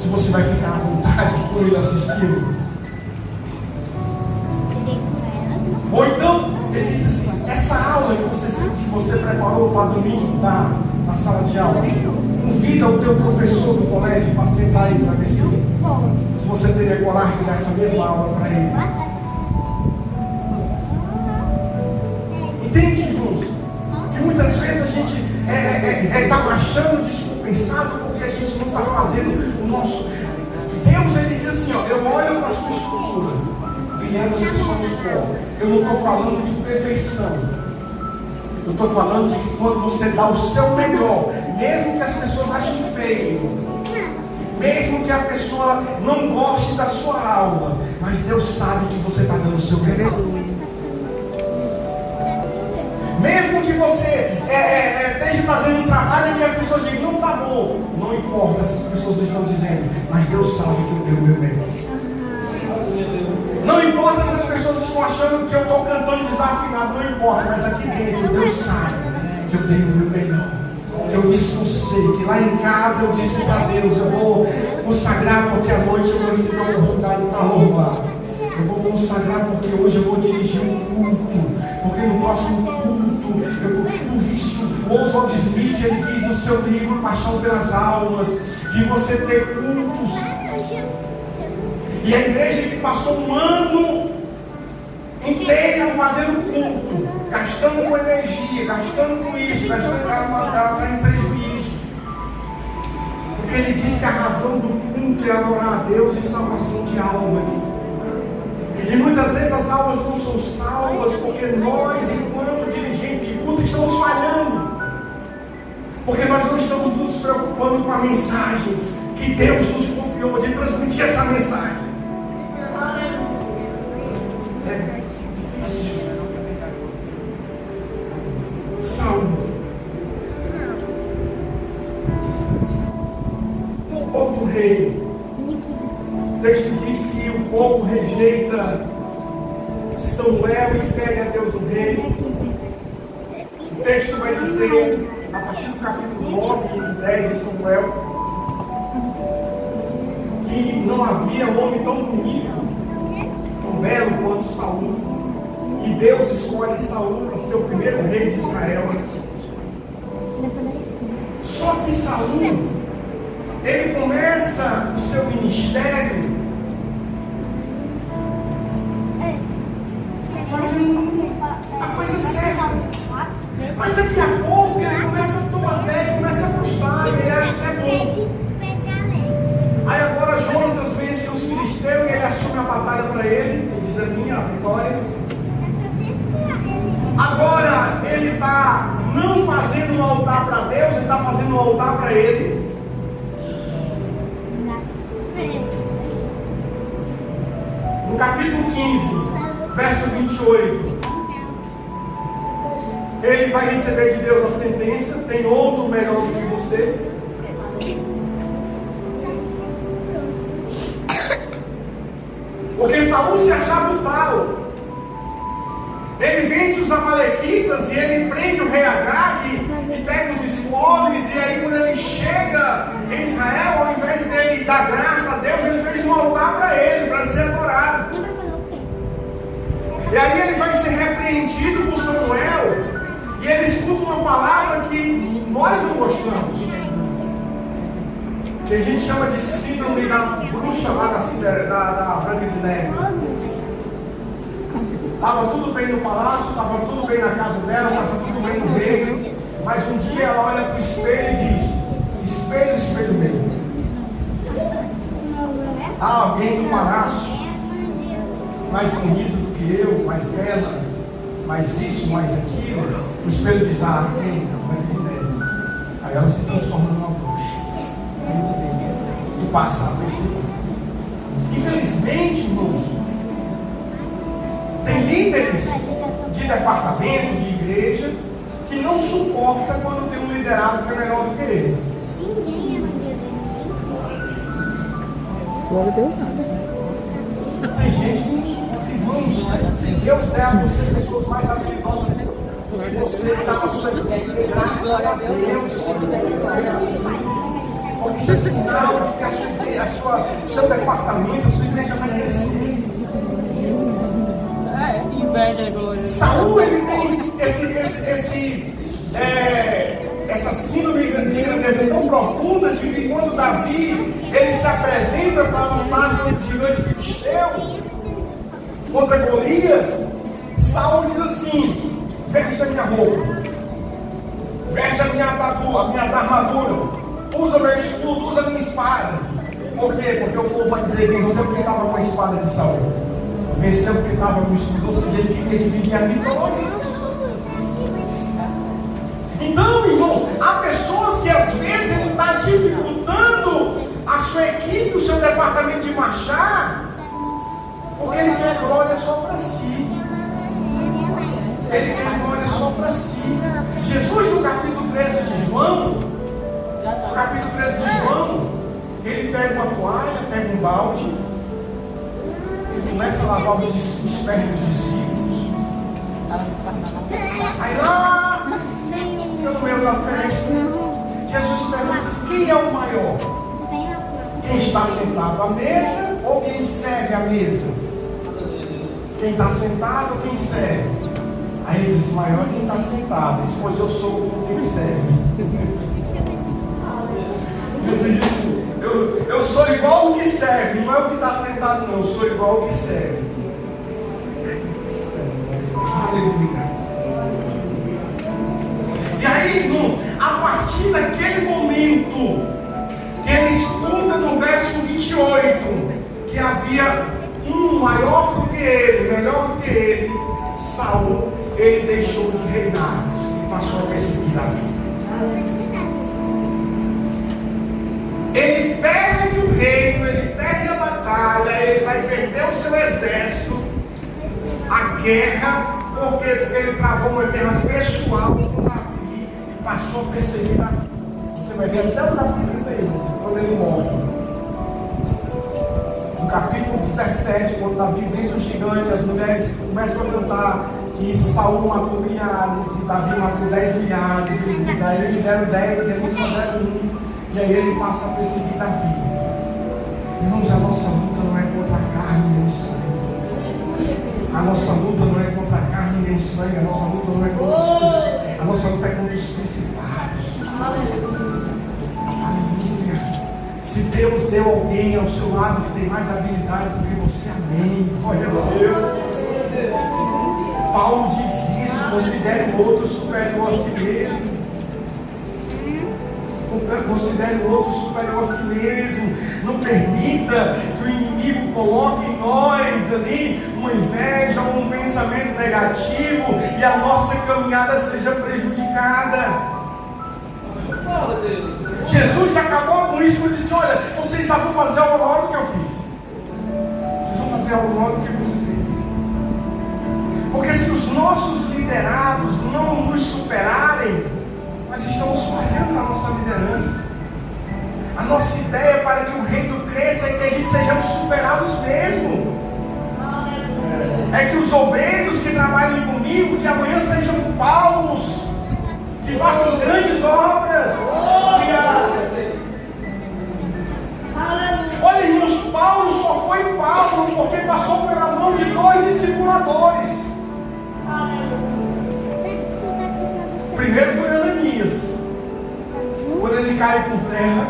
Se você vai ficar à vontade com ele assistindo. Ou então, ele diz assim, essa aula que você preparou para domingo na sala de aula, convida o teu professor do colégio para sentar aí para ver se você teria coragem de dar essa mesma aula para ele. Entende, irmãos? Que muitas vezes a gente está marchando descompensado porque a gente não está fazendo o nosso. Deus, ele diz assim, ó, eu olho para a sua estrutura, viemos que somos pó. Eu não estou falando de perfeição. Eu estou falando de que quando você dá o seu melhor, mesmo que as pessoas achem feio, mesmo que a pessoa não goste da sua aula, mas Deus sabe que você está dando o seu melhor. Mesmo que você esteja fazendo um trabalho que as pessoas digam, não está bom, não importa se as pessoas estão dizendo, mas Deus sabe que eu dei o meu melhor. Não importa se as pessoas estão achando que eu estou cantando desafinado, não importa, mas aqui dentro Deus sabe que eu dei o meu melhor, que eu me esforcei, que lá em casa eu disse para Deus, eu vou consagrar porque à noite eu vou receber uma oportunidade para louvar. Eu vou consagrar porque hoje eu vou dirigir um culto, porque no próximo culto, por isso, o Oswald Smith, ele diz no seu livro Paixão pelas Almas, de você ter cultos. E a igreja que passou um ano inteiro fazendo culto, gastando com energia, gastando com isso, gastando para em prejuízo. Porque ele diz que a razão do culto é adorar a Deus e salvação de almas. E muitas vezes as almas não são salvas porque nós, enquanto dirigentes de culto, estamos falhando. Porque nós não estamos nos preocupando com a mensagem que Deus nos confiou de transmitir essa mensagem. É difícil. Saúl, outro rei. O texto diz que o povo rejeita Samuel e pede a Deus o rei. O texto vai dizer, a partir do capítulo 9 e 10 de Samuel, que não havia um homem tão bonito, tão belo quanto Saúl. E Deus escolhe Saúl para ser o primeiro rei de Israel. Só que Saúl, ele começa o seu ministério fazendo a coisa certa. Mas daqui a pouco ele começa a tomar pé, começa a gostar, e ele acha que é bom. Aí agora Jonatas vence os filisteus e ele assume a batalha para ele, e diz a minha vitória. Agora ele está não fazendo um altar para Deus, ele está fazendo um altar para ele. No capítulo 15, verso 28, ele vai receber de Deus a sentença, tem outro melhor do que você. Porque Saúl se achava o tal. Ele vence os amalequitas e ele prende o rei Agag e pega os espólios, e aí quando ele chega em Israel, ao invés dele dar graça a Deus, ele fez um altar para ele, para ser adorado. E aí ele vai ser repreendido por Samuel, e ele escuta uma palavra que nós não gostamos, que a gente chama de síndrome da bruxa lá da Branca de Neve. Estava tudo bem no palácio, estava tudo bem na casa dela, estava tudo bem no reino, mas um dia ela olha para o espelho e diz: espelho, espelho meu, há alguém no palácio mais bonito do que eu, mais bela, mais isso, mais aquilo. O espelho diz: ah, quem? A Branca de Neve. Aí ela se transforma numa bruxa e passa a perceber. Infelizmente, irmãos, tem líderes de departamento, de igreja, que não suporta quando tem um liderado que é melhor do que ele. Glória a Deus, nada. Tem gente que não suporta, irmãos. Se Deus der a você pessoas mais habilidosas do que você, está na sua vida, graças a Deus. Porque isso é sinal de que seu departamento, a sua igreja vai crescer. inveja, glória. Saul, ele tem essa síndrome de grandeza tão profunda de que quando Davi ele se apresenta para lutar contra o gigante filisteu, contra Golias, Saul diz assim: veste a minha roupa, veste minhas armaduras, usa meu escudo, usa minha espada. Por quê? Porque o povo vai dizer: venceu porque estava com a espada de Saul, venceu porque estava com o escudo. Ou seja, ele queria dividir a vitória. Então, irmãos, há pessoas que às vezes ele está dificultando a sua equipe, o seu departamento de marchar, porque ele quer glória só para si. Ele quer glória só para si. Jesus, no capítulo 13 de João, ele pega uma toalha, pega um balde, ele começa a lavar os pés dos discípulos. Aí lá, no meio da festa, Jesus pergunta assim: quem é o maior? Quem está sentado à mesa ou quem serve à mesa? Quem está sentado ou quem serve? Aí ele diz: maior quem está sentado, pois eu sou como quem serve. Jesus disse: eu sou igual ao que serve, não é o que está sentado, não, eu sou igual ao que serve. Aleluia. E aí, irmãos, a partir daquele momento que ele escuta no verso 28 que havia um maior do que ele, melhor do que ele, Saul, ele deixou de reinar e passou a perseguir Davi. Ele perde o reino, ele perde a batalha, ele vai perder o seu exército, a guerra, porque ele travou uma guerra pessoal com Davi e passou a perseguir Davi. Você vai ver até o capítulo dele, quando ele morre. No capítulo 17, quando Davi vence o gigante, as mulheres começam a cantar que Saul matou milhares e Davi matou 10 milhares. Ele diz: aí eles deram 10 e eles só deram 1. E aí ele passa a perseguir Davi. Irmãos, a nossa luta não é contra a carne nem o sangue. A nossa luta não é contra a carne nem o sangue. A nossa luta não é contra os principados. A nossa luta é contra os principados. Aleluia. Se Deus deu alguém ao seu lado que tem mais habilidade do que você, amém. Glória a Deus. Paulo diz isso: considere o outro superior a si mesmo. Considere o outro superior a si mesmo. Não permita que o inimigo coloque em nós ali uma inveja ou um pensamento negativo e a nossa caminhada seja prejudicada. Jesus acabou com isso e disse: olha, vocês já vão fazer algo maior do que eu fiz. Vocês vão fazer algo maior do que você fez. Porque se os nossos liderados não nos superarem, nós estamos falhando na nossa liderança. A nossa ideia para que o reino cresça é que a gente sejamos superados mesmo. É que os obreiros que trabalhem comigo, que amanhã sejam Paulos, que façam grandes obras. Olha, irmãos, Paulo só foi Paulo porque passou pela mão de 2 discipuladores. Primeiro foi Ananias. Quando ele cai por terra,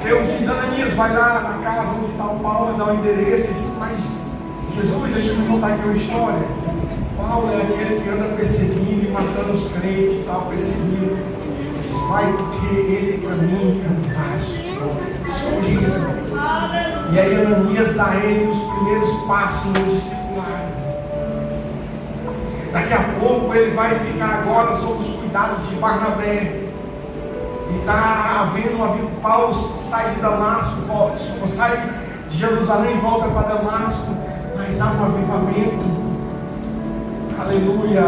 Deus diz: Ananias, vai lá na casa onde está o Paulo e dá o endereço. Ele diz: mas Jesus, deixa eu te contar aqui uma história. Paulo é aquele que anda perseguindo e matando os crentes e tal, perseguindo. Ele diz: vai, porque ele para mim é um vaso escolhido. E aí Ananias dá a ele os primeiros passos no discipulado. Daqui a pouco ele vai ficar agora sob os cuidados de Barnabé. E está havendo uma vida. Paulo sai de Damasco, sai de Jerusalém e volta para Damasco. Mas há um avivamento. Aleluia.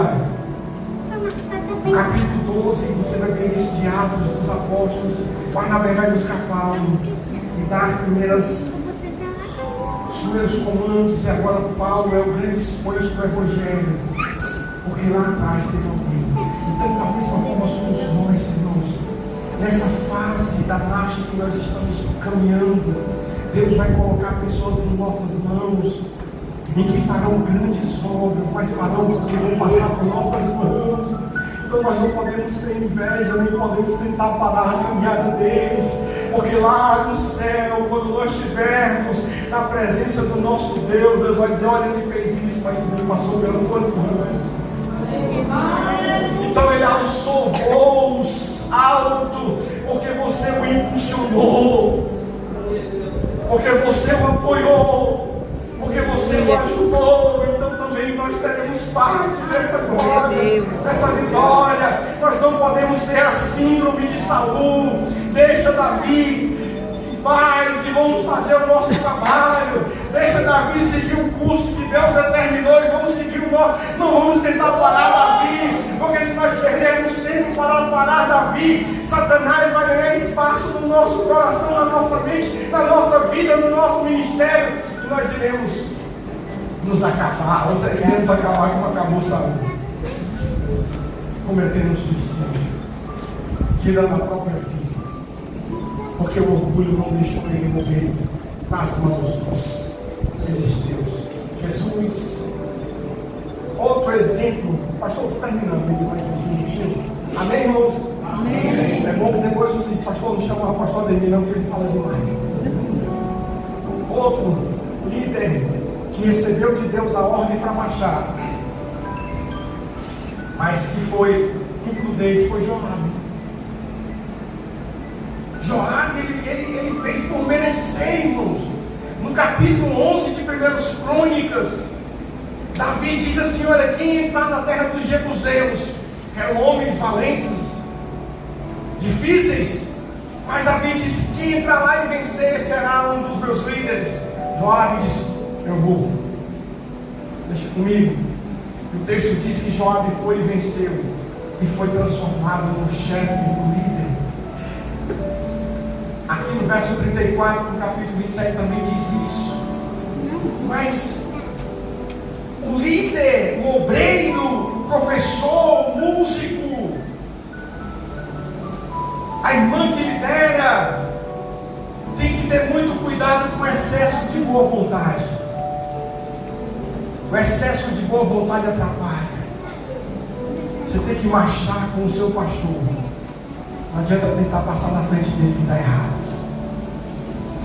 No capítulo 12 você vai ver isso de Atos dos Apóstolos. Barnabé vai buscar Paulo e dá os primeiros comandos. E agora Paulo é o grande expoente do Evangelho. Porque lá atrás teve alguém. Então, da mesma forma, somos nós, irmãos. Nessa fase da marcha que nós estamos caminhando, Deus vai colocar pessoas em nossas mãos em que farão grandes obras, mas farão porque vão passar por nossas mãos. Então nós não podemos ter inveja, nem podemos tentar parar a caminhada deles, porque lá no céu, quando nós estivermos na presença do nosso Deus, Deus vai dizer: olha, ele fez isso, mas ele passou pelas tuas mãos. Então ele alçou voos alto, porque você o impulsionou, porque você o apoiou, porque você o ajudou. Então também nós teremos parte dessa glória, dessa vitória. Nós não podemos ter a síndrome de Saul. Deixa Davi em paz e vamos fazer o nosso trabalho. Deixa Davi seguir o curso que Deus determinou e vamos seguir o nosso. Não vamos tentar parar Davi, porque se nós perdermos tempo para parar Davi, Satanás vai ganhar espaço no nosso coração, na nossa mente, na nossa vida, no nosso ministério, e nós iremos nos acabar. Nós iremos acabar como acabou Saul, cometendo suicídio, tirando a própria vida, porque o orgulho não deixou ele morrer nas mãos dos filisteus. Jesus, outro exemplo. Pastor, estou terminando, mais uns minutinhos. Amém, irmãos? Amém. É bom que depois vocês, pastor, não chamam o pastor Ademir, não, que ele fala demais. Outro líder que recebeu de Deus a ordem para marchar, mas que foi imprudente, foi Joabe. Joabe, ele fez por merecer, irmãos. No capítulo 11 de 1 Crônicas, Davi diz assim: olha, quem entrar na terra dos Jebuseus, eram homens valentes, difíceis, mas Davi diz: quem entrar lá e vencer será um dos meus líderes. Joabe diz: eu vou, deixa comigo. E o texto diz que Joabe foi e venceu, e foi transformado no chefe, no líder. Aqui no verso 34, no capítulo 27 também diz isso. Mas o líder, o obreiro, o professor, o músico, a irmã que lidera, tem que ter muito cuidado com o excesso de boa vontade. O excesso de boa vontade atrapalha. Você tem que marchar com o seu pastor. Não adianta tentar passar na frente dele que está errado.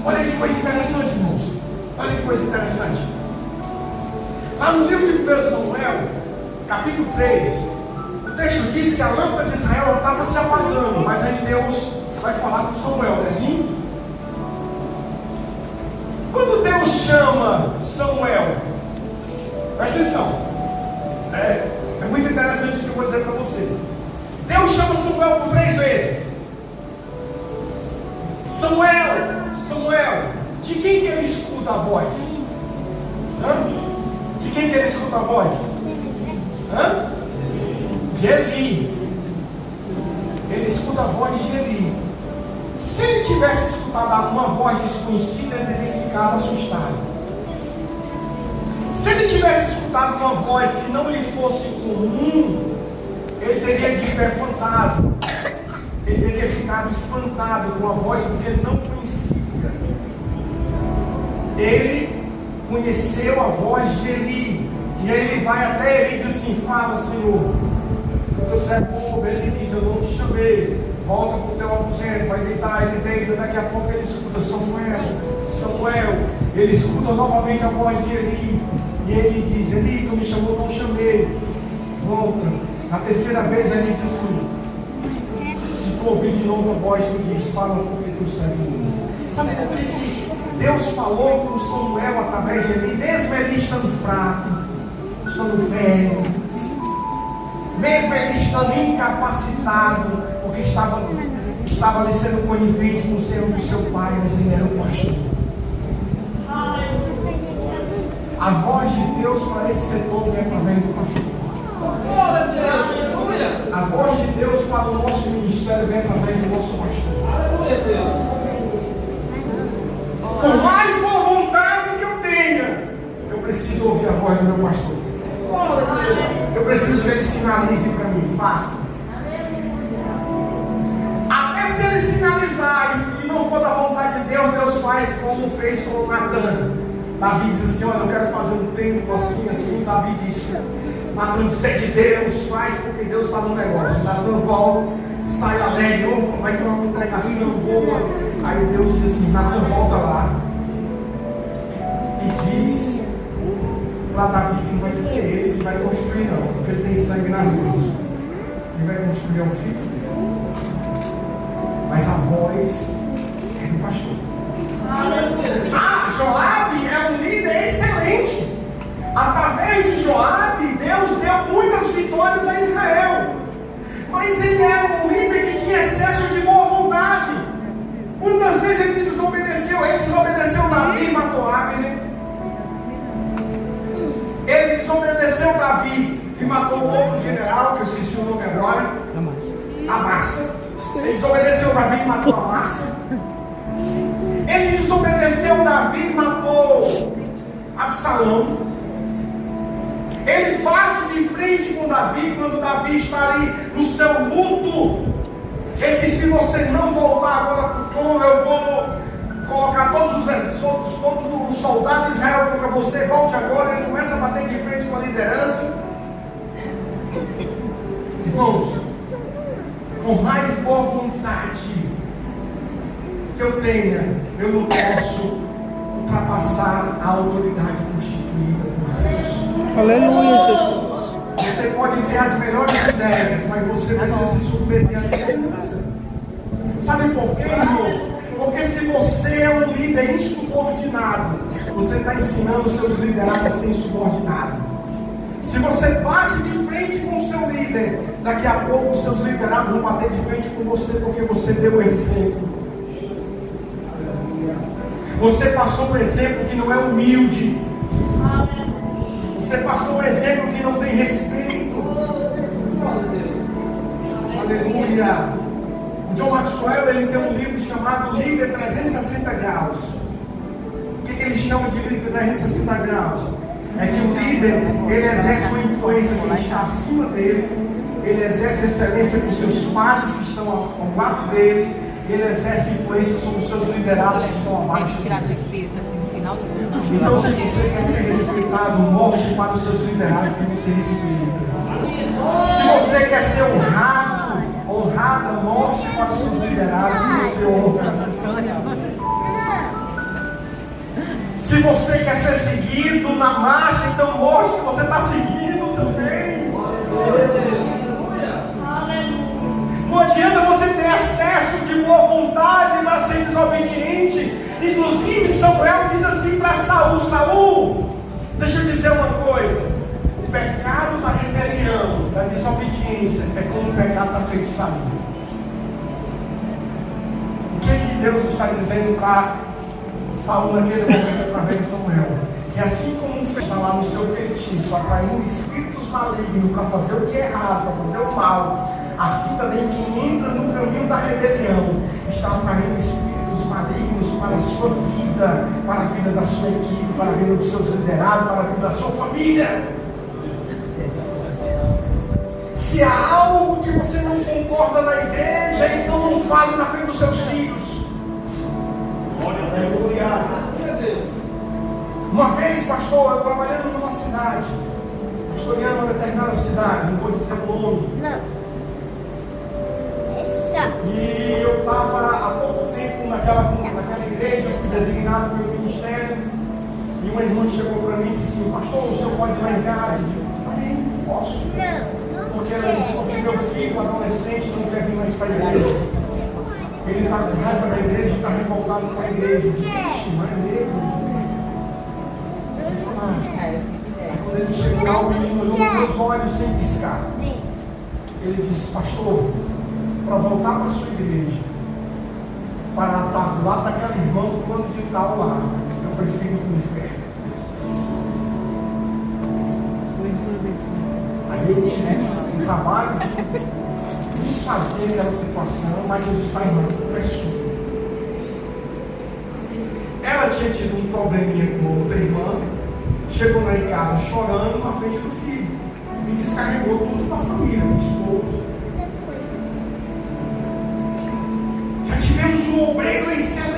Olha que coisa interessante, irmãos. Olha que coisa interessante. Lá no livro de 1 Samuel, capítulo 3, o texto diz que a lâmpada de Israel estava se apagando, mas aí Deus vai falar com Samuel, não é assim? Quando Deus chama Samuel, presta atenção, é muito interessante isso que eu vou dizer para você. Deus chama Samuel por 3 vezes. Samuel, de quem que ele escuta a voz? De quem que ele escuta a voz? De Eli. Ele escuta a voz de Eli. Se ele tivesse escutado uma voz desconhecida, ele teria ficado assustado. Se ele tivesse escutado uma voz que não lhe fosse comum, ele teria dito: é fantasma. Ele teria ficado espantado com a voz, porque ele não conhecia. Ele conheceu a voz de Eli. E aí ele vai até Eli e diz assim: fala, Senhor, o teu servo ouve. Ele diz: eu não te chamei, volta para o teu aposento, vai deitar. Ele deita, daqui a pouco ele escuta: Samuel. Ele escuta novamente a voz de Eli. E ele diz: Eli, tu me chamou, não chamei, volta. Na terceira vez ele diz assim: se tu ouvir de novo a voz, tu diz: fala, porque tu serve muito. Sabe por que Deus falou com Samuel através de Eli, mesmo ele estando fraco, estando velho, mesmo ele estando incapacitado, porque estava ali sendo conivente com os erros do seu pai, mas ele era o pastor. A voz de Deus para esse setor vem através do pastor. A voz de Deus para o nosso ministério vem através do nosso pastor. Por mais boa vontade que eu tenha, eu preciso ouvir a voz do meu pastor. Eu preciso que ele sinalize para mim: faça. Até se ele sinalizar e não for da vontade de Deus, Deus faz como fez com Natan. Davi diz assim: olha, eu quero fazer um templo assim, assim. Davi disse: Natan disse: é de Deus, faz porque Deus está no negócio. Natan volta, sai alegre, opa, vai ter uma congregação boa. Aí Deus diz assim: Natan, volta lá e diz para Davi que não vai ser ele que vai construir, não, porque ele tem sangue nas mãos. Ele vai construir um filho dele. Mas a voz é do pastor. Joabe é um líder excelente. Através de Joabe, Deus deu muitas vitórias a Israel. Mas ele era um líder que tinha excesso de boa vontade. Muitas vezes ele desobedeceu Davi e matou Abner. Ele desobedeceu Davi e matou outro general, que eu esqueci o nome agora. Amassa. Ele desobedeceu Davi e matou Amassa. Ele desobedeceu Davi e matou Absalão. Ele bate de frente com Davi quando Davi está ali no seu luto. Ele disse: se você não voltar agora para o trono, eu vou colocar todos os soldados de Israel contra você. Volte agora. Ele começa a bater de frente com a liderança. Irmãos, por mais boa vontade que eu tenha, eu não posso ultrapassar a autoridade constituída por Deus. Aleluia, Jesus. Você pode ter as melhores ideias, mas você precisa se submeter à liderança. Sabe por quê, irmãos? Porque se você é um líder insubordinado, você está ensinando os seus liderados a ser insubordinados. Se você bate de frente com o seu líder, daqui a pouco os seus liderados vão bater de frente com você, porque você deu o exemplo. Você passou um exemplo que não é humilde. Você passou um exemplo que não tem respeito. Aleluia. O John Maxwell, ele tem um livro chamado Líder 360 Graus. O que ele chama de líder 360 graus? É que o líder, ele exerce uma influência que está acima dele. Ele exerce excelência com os seus pares que estão ao lado dele. Ele exerce influência sobre os seus liderados que estão abaixo dele. Então, se você quer ser respeitado, mostre para os seus liderados que você respeita. Se você quer ser honrada, mostre para os seus liderados que você honra. Se você quer ser seguido na marcha, então mostre que você está seguindo também. Não adianta você ter excesso de boa vontade para ser desobediente. Inclusive Samuel diz assim para Saul: Saul, deixa eu dizer uma coisa. O pecado da rebelião, da desobediência, é como o pecado da feitiçaria. O que Deus está dizendo para Saul naquele momento através de Samuel? Que assim como está lá no seu feitiço, atraindo espíritos malignos para fazer o que é errado, para fazer o mal, assim também quem entra no caminho da rebelião está atraindo espíritos malignos para a sua vida, para a vida da sua equipe, para a vida dos seus liderados, para a vida da sua família. Se há algo que você não concorda na igreja, então não fale na frente dos seus filhos. Aleluia. Uma vez, pastor, eu trabalhando numa cidade, pastoreando uma determinada cidade, não vou dizer o nome. Não. E eu estava há pouco tempo naquela igreja, fui designado pelo ministério, e uma irmã chegou para mim e disse assim: pastor, o senhor pode ir lá em casa? Eu disse: amém, posso. Porque ela disse: porque meu filho adolescente não quer vir mais para a igreja. Ele está com raiva da igreja e está revoltado com a igreja. Eu disse: ixi, não é mesmo? Aí quando ele chegou lá, o menino olhou nos meus olhos sem piscar. Ele disse: pastor, para voltar para a sua igreja, para estar do lado daquela irmã fulano de tal lá, eu prefiro ir para o inferno. Aí eu tive um trabalho de desfazer aquela situação, mas eu disse para a irmã: preciso. Ela tinha tido um probleminha com outra irmã, chegou lá em casa chorando na frente do filho, e descarregou tudo para a família, meu esposo. Já tivemos um obreiro excelente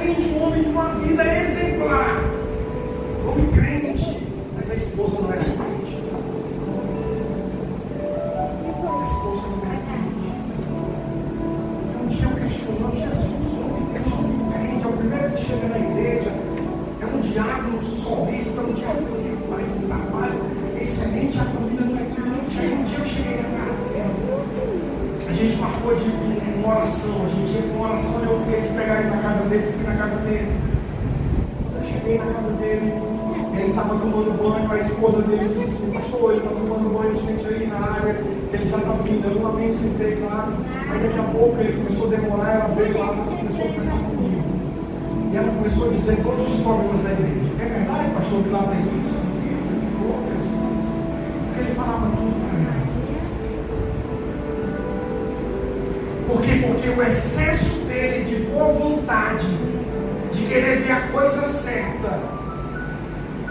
gente marcou de uma oração, a gente ia com uma oração e eu fiquei de pegar ele na casa dele, fui na casa dele. Eu cheguei na casa dele, ele estava tomando banho, a esposa dele disse assim, pastor, ele está tomando banho, sente aí na área, que ele já está vindo. Eu lá bem sentei, claro. Aí daqui a pouco ele começou a demorar, ela veio lá, começou a conversar comigo. E ela começou a dizer todos os problemas da igreja. É verdade, pastor, que lá tem isso? Porque ele falava tudo para ela. Por quê? Porque o excesso dele de boa vontade, de querer ver a coisa certa,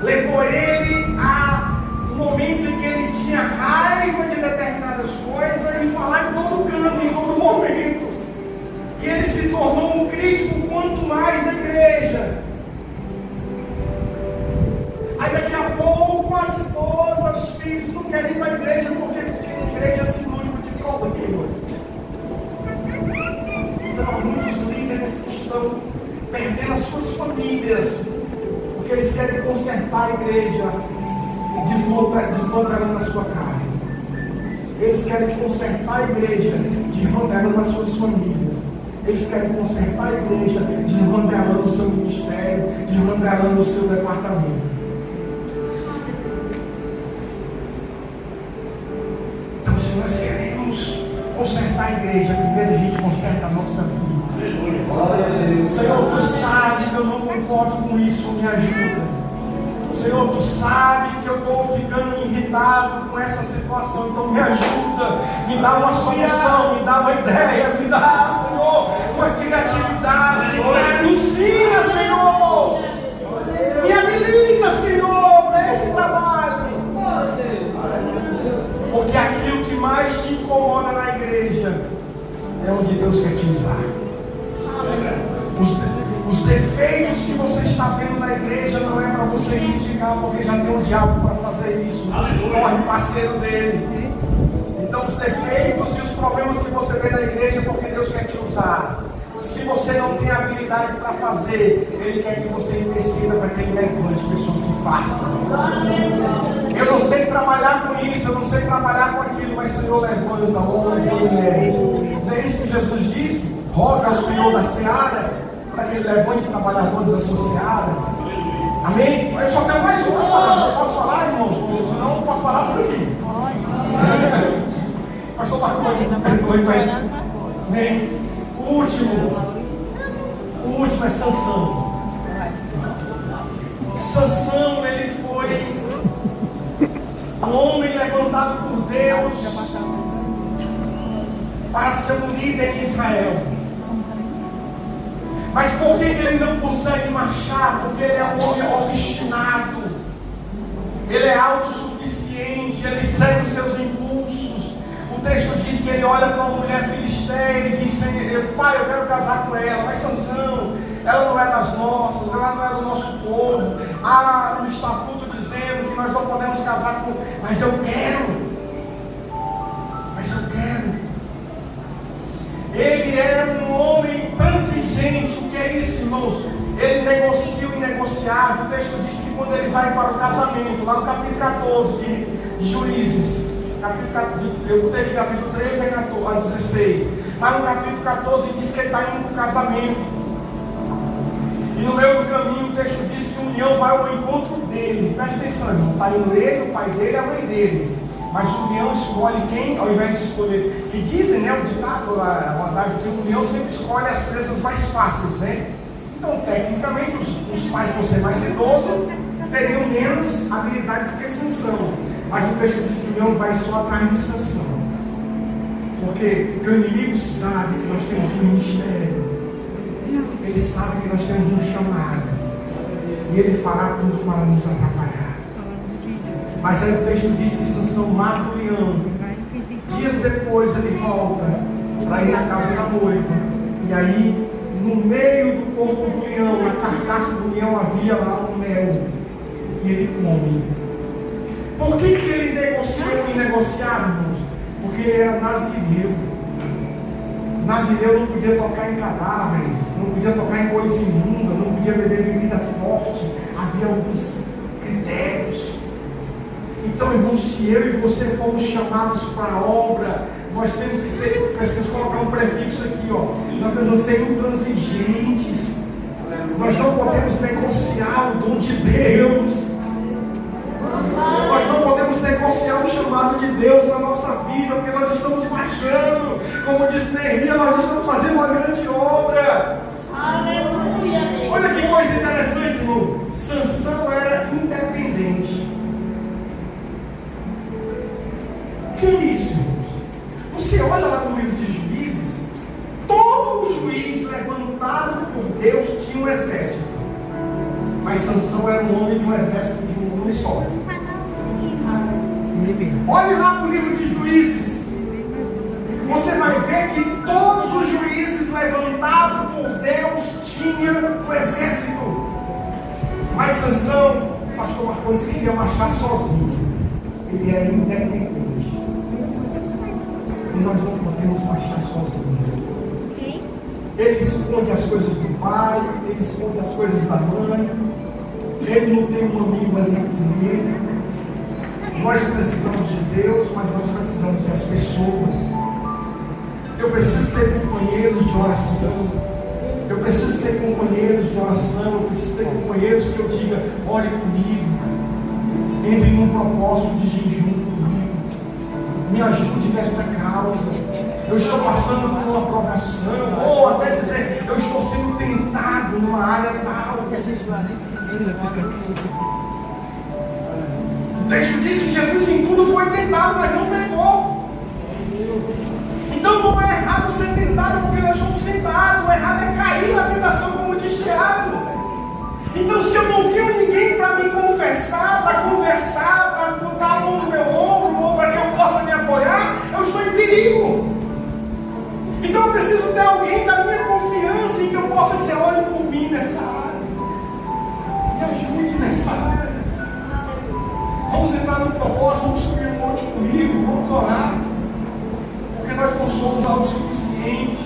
levou ele a um momento em que ele tinha raiva de determinadas coisas e falar em todo canto, em todo momento. E ele se tornou um crítico quanto mais da igreja. Aí daqui a pouco a esposa, os filhos não querem ir para a igreja porque a igreja é sinônimo de problema. Então há muitos líderes que estão perdendo as suas famílias porque eles querem consertar a igreja e desmantelando a sua casa. Eles querem consertar a igreja desmantelando as suas famílias. Eles querem consertar a igreja desmantelando o seu ministério, desmantelando o seu departamento. Então, se nós queremos consertar a igreja, primeiro a gente conserta a nossa vida. Senhor, tu sabe que eu não concordo com isso, me ajuda. Senhor, tu sabe que eu estou ficando irritado com essa situação, então me ajuda, me dá uma solução, me dá uma ideia, me dá, Senhor, uma criatividade, me ensina, Senhor, me habilita, Senhor, para esse trabalho. Porque aquilo que mais te incomoda na igreja é onde Deus quer te usar. Os defeitos que você está vendo na igreja não é para você criticar, porque já tem um diabo para fazer isso. Você torne parceiro dele. Então os defeitos e os problemas que você vê na igreja é porque Deus quer te usar. Se você não tem habilidade para fazer, Ele quer que você interceda para que Ele levante pessoas que façam. Eu não sei trabalhar com isso, eu não sei trabalhar com aquilo, mas o Senhor levanta homens e mulheres. Não é isso que Jesus disse? Roga ao Senhor da seara para que Ele levante trabalhadores da sua seara. Amém? Eu só tenho mais uma palavra. Eu posso falar, irmãos? Senão eu não posso falar por aqui. Pastor Marcos aqui, perdoe, mas amém. O último é Sansão. Sansão, ele foi um homem levantado por Deus para ser um líder em Israel. Mas por que ele não consegue marchar? Porque ele é um homem obstinado. Ele é autossuficiente, ele segue os seus impulsos. O texto diz que ele olha para uma mulher filisteia e diz: pai, eu quero casar com ela. Mas Sansão, ela não é das nossas, ela não é do nosso povo. Há um estatuto dizendo que nós não podemos casar com... Mas eu quero. Ele é um homem transigente. O que é isso, irmãos? Ele negocia o inegociável. O texto diz que quando ele vai para o casamento, lá no capítulo 14 de Juízes, eu botei aqui capítulo 13 a 16, lá no capítulo 14 diz que ele está indo para o casamento, e no meio do caminho o texto diz que o União vai ao encontro dele. Presta atenção, irmão, está indo ele, o pai dele, a mãe dele, mas o União escolhe quem, ao invés de escolher, que dizem, né, o ditado, a verdade, que o União sempre escolhe as presas mais fáceis, né? Então, tecnicamente, os pais, por ser mais idosos, teriam menos habilidade do que Sansão. Mas o texto diz que o leão vai só atrás de Sansão. Porque o inimigo sabe que nós temos um ministério. Ele sabe que nós temos um chamado. E ele fará tudo para nos atrapalhar. Mas aí o texto diz que Sansão mata o leão. Dias depois ele volta para ir à casa da noiva. E aí, no meio do corpo do leão, na carcaça do leão, havia lá um mel. E ele come. Por que ele negociou o inegociável, irmãos? Porque ele era nazireu. Nazireu não podia tocar em cadáveres, não podia tocar em coisa imunda, não podia beber bebida forte. Havia alguns critérios. Então, irmãos, se eu e você fomos chamados para a obra, nós temos que ser preciso colocar um prefixo aqui, ó. Nós precisamos ser intransigentes. Nós não podemos negociar o dom de Deus. Nós não podemos negociar o chamado de Deus na nossa vida, porque nós estamos marchando. Como disse Neemias, nós estamos fazendo uma grande obra. Aleluia. Olha que coisa interessante, irmão. Sansão era independente. O que é isso, irmãos? Você olha lá no livro de Juízes, todo juiz levantado por Deus tinha um exército. Mas Sansão era um homem de um exército de um homem só. Olhe lá no livro de Juízes. Você vai ver que todos os juízes levantados por Deus tinham um exército. Mas Sansão, o pastor Marcondes, queria marchar sozinho. Ele era independente. E nós não podemos marchar sozinhos. Ele esconde as coisas do pai, ele esconde as coisas da mãe. Ele não tem um amigo ali com ele. Nós precisamos de Deus, mas nós precisamos das pessoas. Eu preciso ter companheiros de oração. Eu preciso ter companheiros de oração. Eu preciso ter companheiros que eu diga: ore comigo. Entre num propósito de jejum comigo. Me ajude nesta causa. Eu estou passando por uma provação. Ou até dizer: eu estou sendo tentado numa área tal. O texto diz que Jesus em tudo foi tentado, mas não pecou. Então não é errado ser tentado, porque nós somos tentados. O errado é cair na tentação, como diz Tiago. Então, se eu não tenho ninguém para me confessar, para conversar, para botar a mão no meu ombro, ou para que eu possa me apoiar, eu estou em perigo. Então eu preciso ter alguém da minha confiança, em que eu possa dizer: olhe por mim nessa área, me ajude nessa área. Vamos entrar no propósito, vamos subir um monte comigo, vamos orar. Porque nós não somos autossuficientes.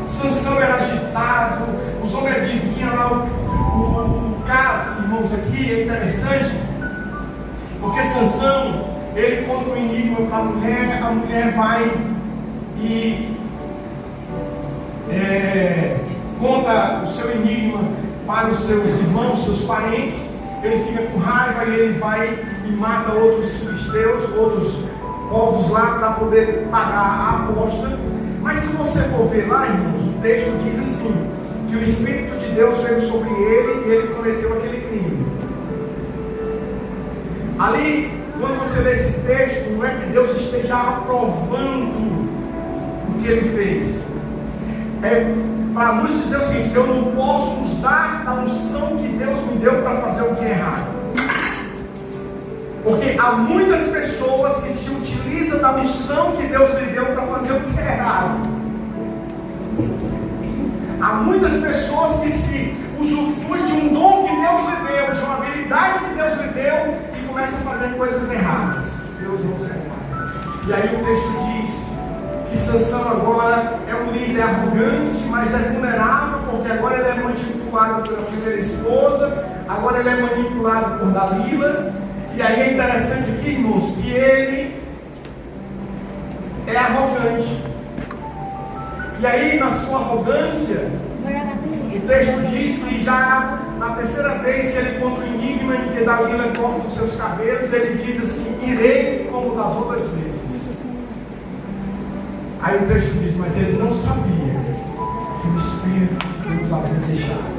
Sansão era agitado, os homens adivinham lá o caso, irmãos, aqui é interessante. Porque Sansão, ele conta um enigma para a mulher vai e conta o seu enigma para os seus irmãos, seus parentes. Ele fica com raiva e ele vai e mata outros filisteus, outros povos lá para poder pagar a aposta. Mas se você for ver lá, irmãos, o texto diz assim: que o Espírito de Deus veio sobre ele e ele cometeu aquele crime. Ali, quando você lê esse texto, não é que Deus esteja aprovando o que ele fez. É para nos dizer o seguinte: eu não posso usar a unção que Deus me deu para fazer o que é errado. Porque há muitas pessoas que se utilizam da unção que Deus lhe deu para fazer o que é errado. Há muitas pessoas que se usufruem de um dom que Deus lhe deu, de uma habilidade que Deus lhe deu, e começam a fazer coisas erradas. Deus não serve. E aí o texto diz que Sansão agora é um líder arrogante, mas é vulnerável, porque agora ele é manipulado pela primeira esposa, agora ele é manipulado por Dalila. E aí é interessante aqui, irmãos, que ele é arrogante. E aí, na sua arrogância, o texto diz que já na terceira vez que ele conta o enigma em que Dalila corta os seus cabelos, ele diz assim: irei como das outras vezes. Aí o texto diz: mas ele não sabia que o Espírito nos havia deixado.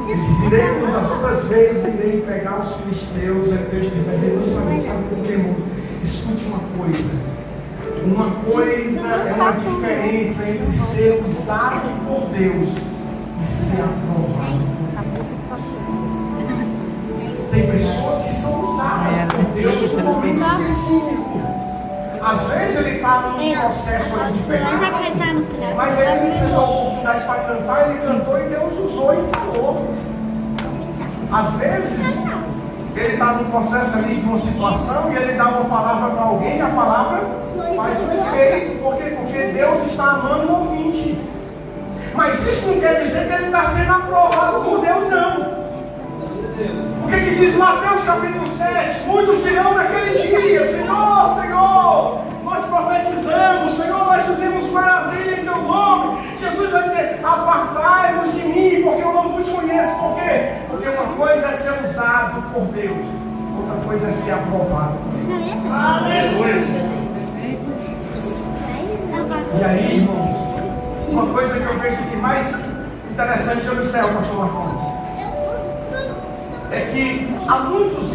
Ele diz: irei como das outras vezes, irei pegar os filisteus. Aí o texto diz: mas ele não sabia. Sabe por quê, irmão? Escute uma coisa. Uma coisa é uma diferença entre ser usado por Deus e ser aprovado por Deus. Tem pessoas que são usadas por Deus num momento específico. Às vezes ele está num processo ali de pecado, mas ele recebeu a oportunidade para cantar, ele cantou e Deus usou e falou. Às vezes ele está num processo ali de uma situação e ele dá uma palavra para alguém e a palavra faz o efeito. Por quê? Porque Deus está amando o ouvinte. Mas isso não quer dizer que ele está sendo aprovado por Deus, não. O que diz Mateus capítulo 7? Muitos dirão naquele dia: Senhor, Senhor, nós por Deus, outra coisa é ser aprovado. Aleluia. E aí, irmãos, uma coisa que eu vejo que mais interessante no céu, pastor Marcos, é que há muitos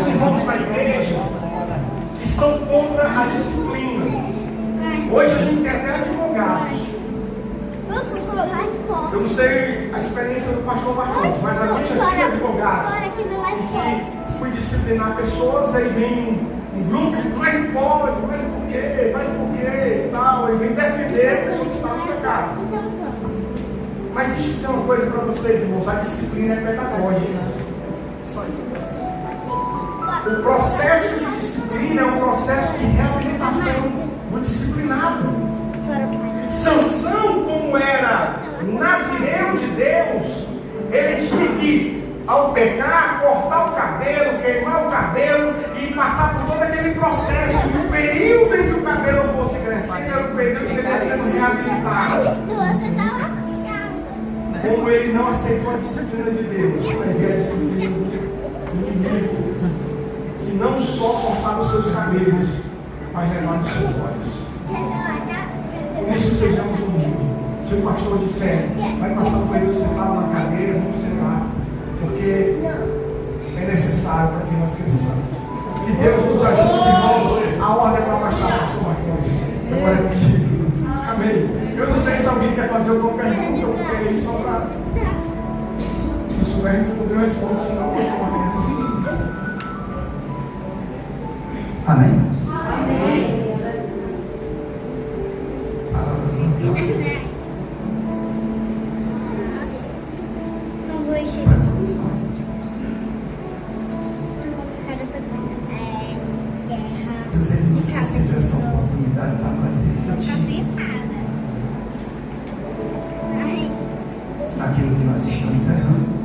irmãos na igreja que são contra a disciplina. Hoje a gente tem até advogados. Eu não sei a experiência do pastor Marcos, mas a gente já tinha advogados que fui disciplinar pessoas, aí vem um grupo, mas não pode, mas por quê, e tal, e vem defender a pessoa que está no pecado. Mas deixa eu dizer uma coisa para vocês, irmãos, a disciplina é pedagógica. O processo de disciplina é um processo de reabilitação do disciplinado. Sansão, como era nazireu de Deus, ele tinha que, ao pecar, cortar o cabelo, queimar o cabelo e passar por todo aquele processo. E o período em que o cabelo fosse crescendo era o período que ele ia sendo reabilitado. Como ele não aceitou a disciplina de Deus, ele é a disciplina do inimigo, que não só cortava os seus cabelos, mas levava os seus olhos. Por isso sejamos humildes. Se o pastor disser, vai passar um período sentado na cadeira, vamos sentar, porque é necessário para que nós cresçamos. Que Deus nos ajude, irmãos. A ordem é para baixar, pastor Marcos. Agora é contigo. Amém. Eu não sei se alguém quer fazer alguma pergunta, eu queria só para. Se souber, você poderia responder, senão pastor Marcos. Amém. Amém. Deus ele nos concede essa oportunidade para nós refletir naquilo que nós estamos errando.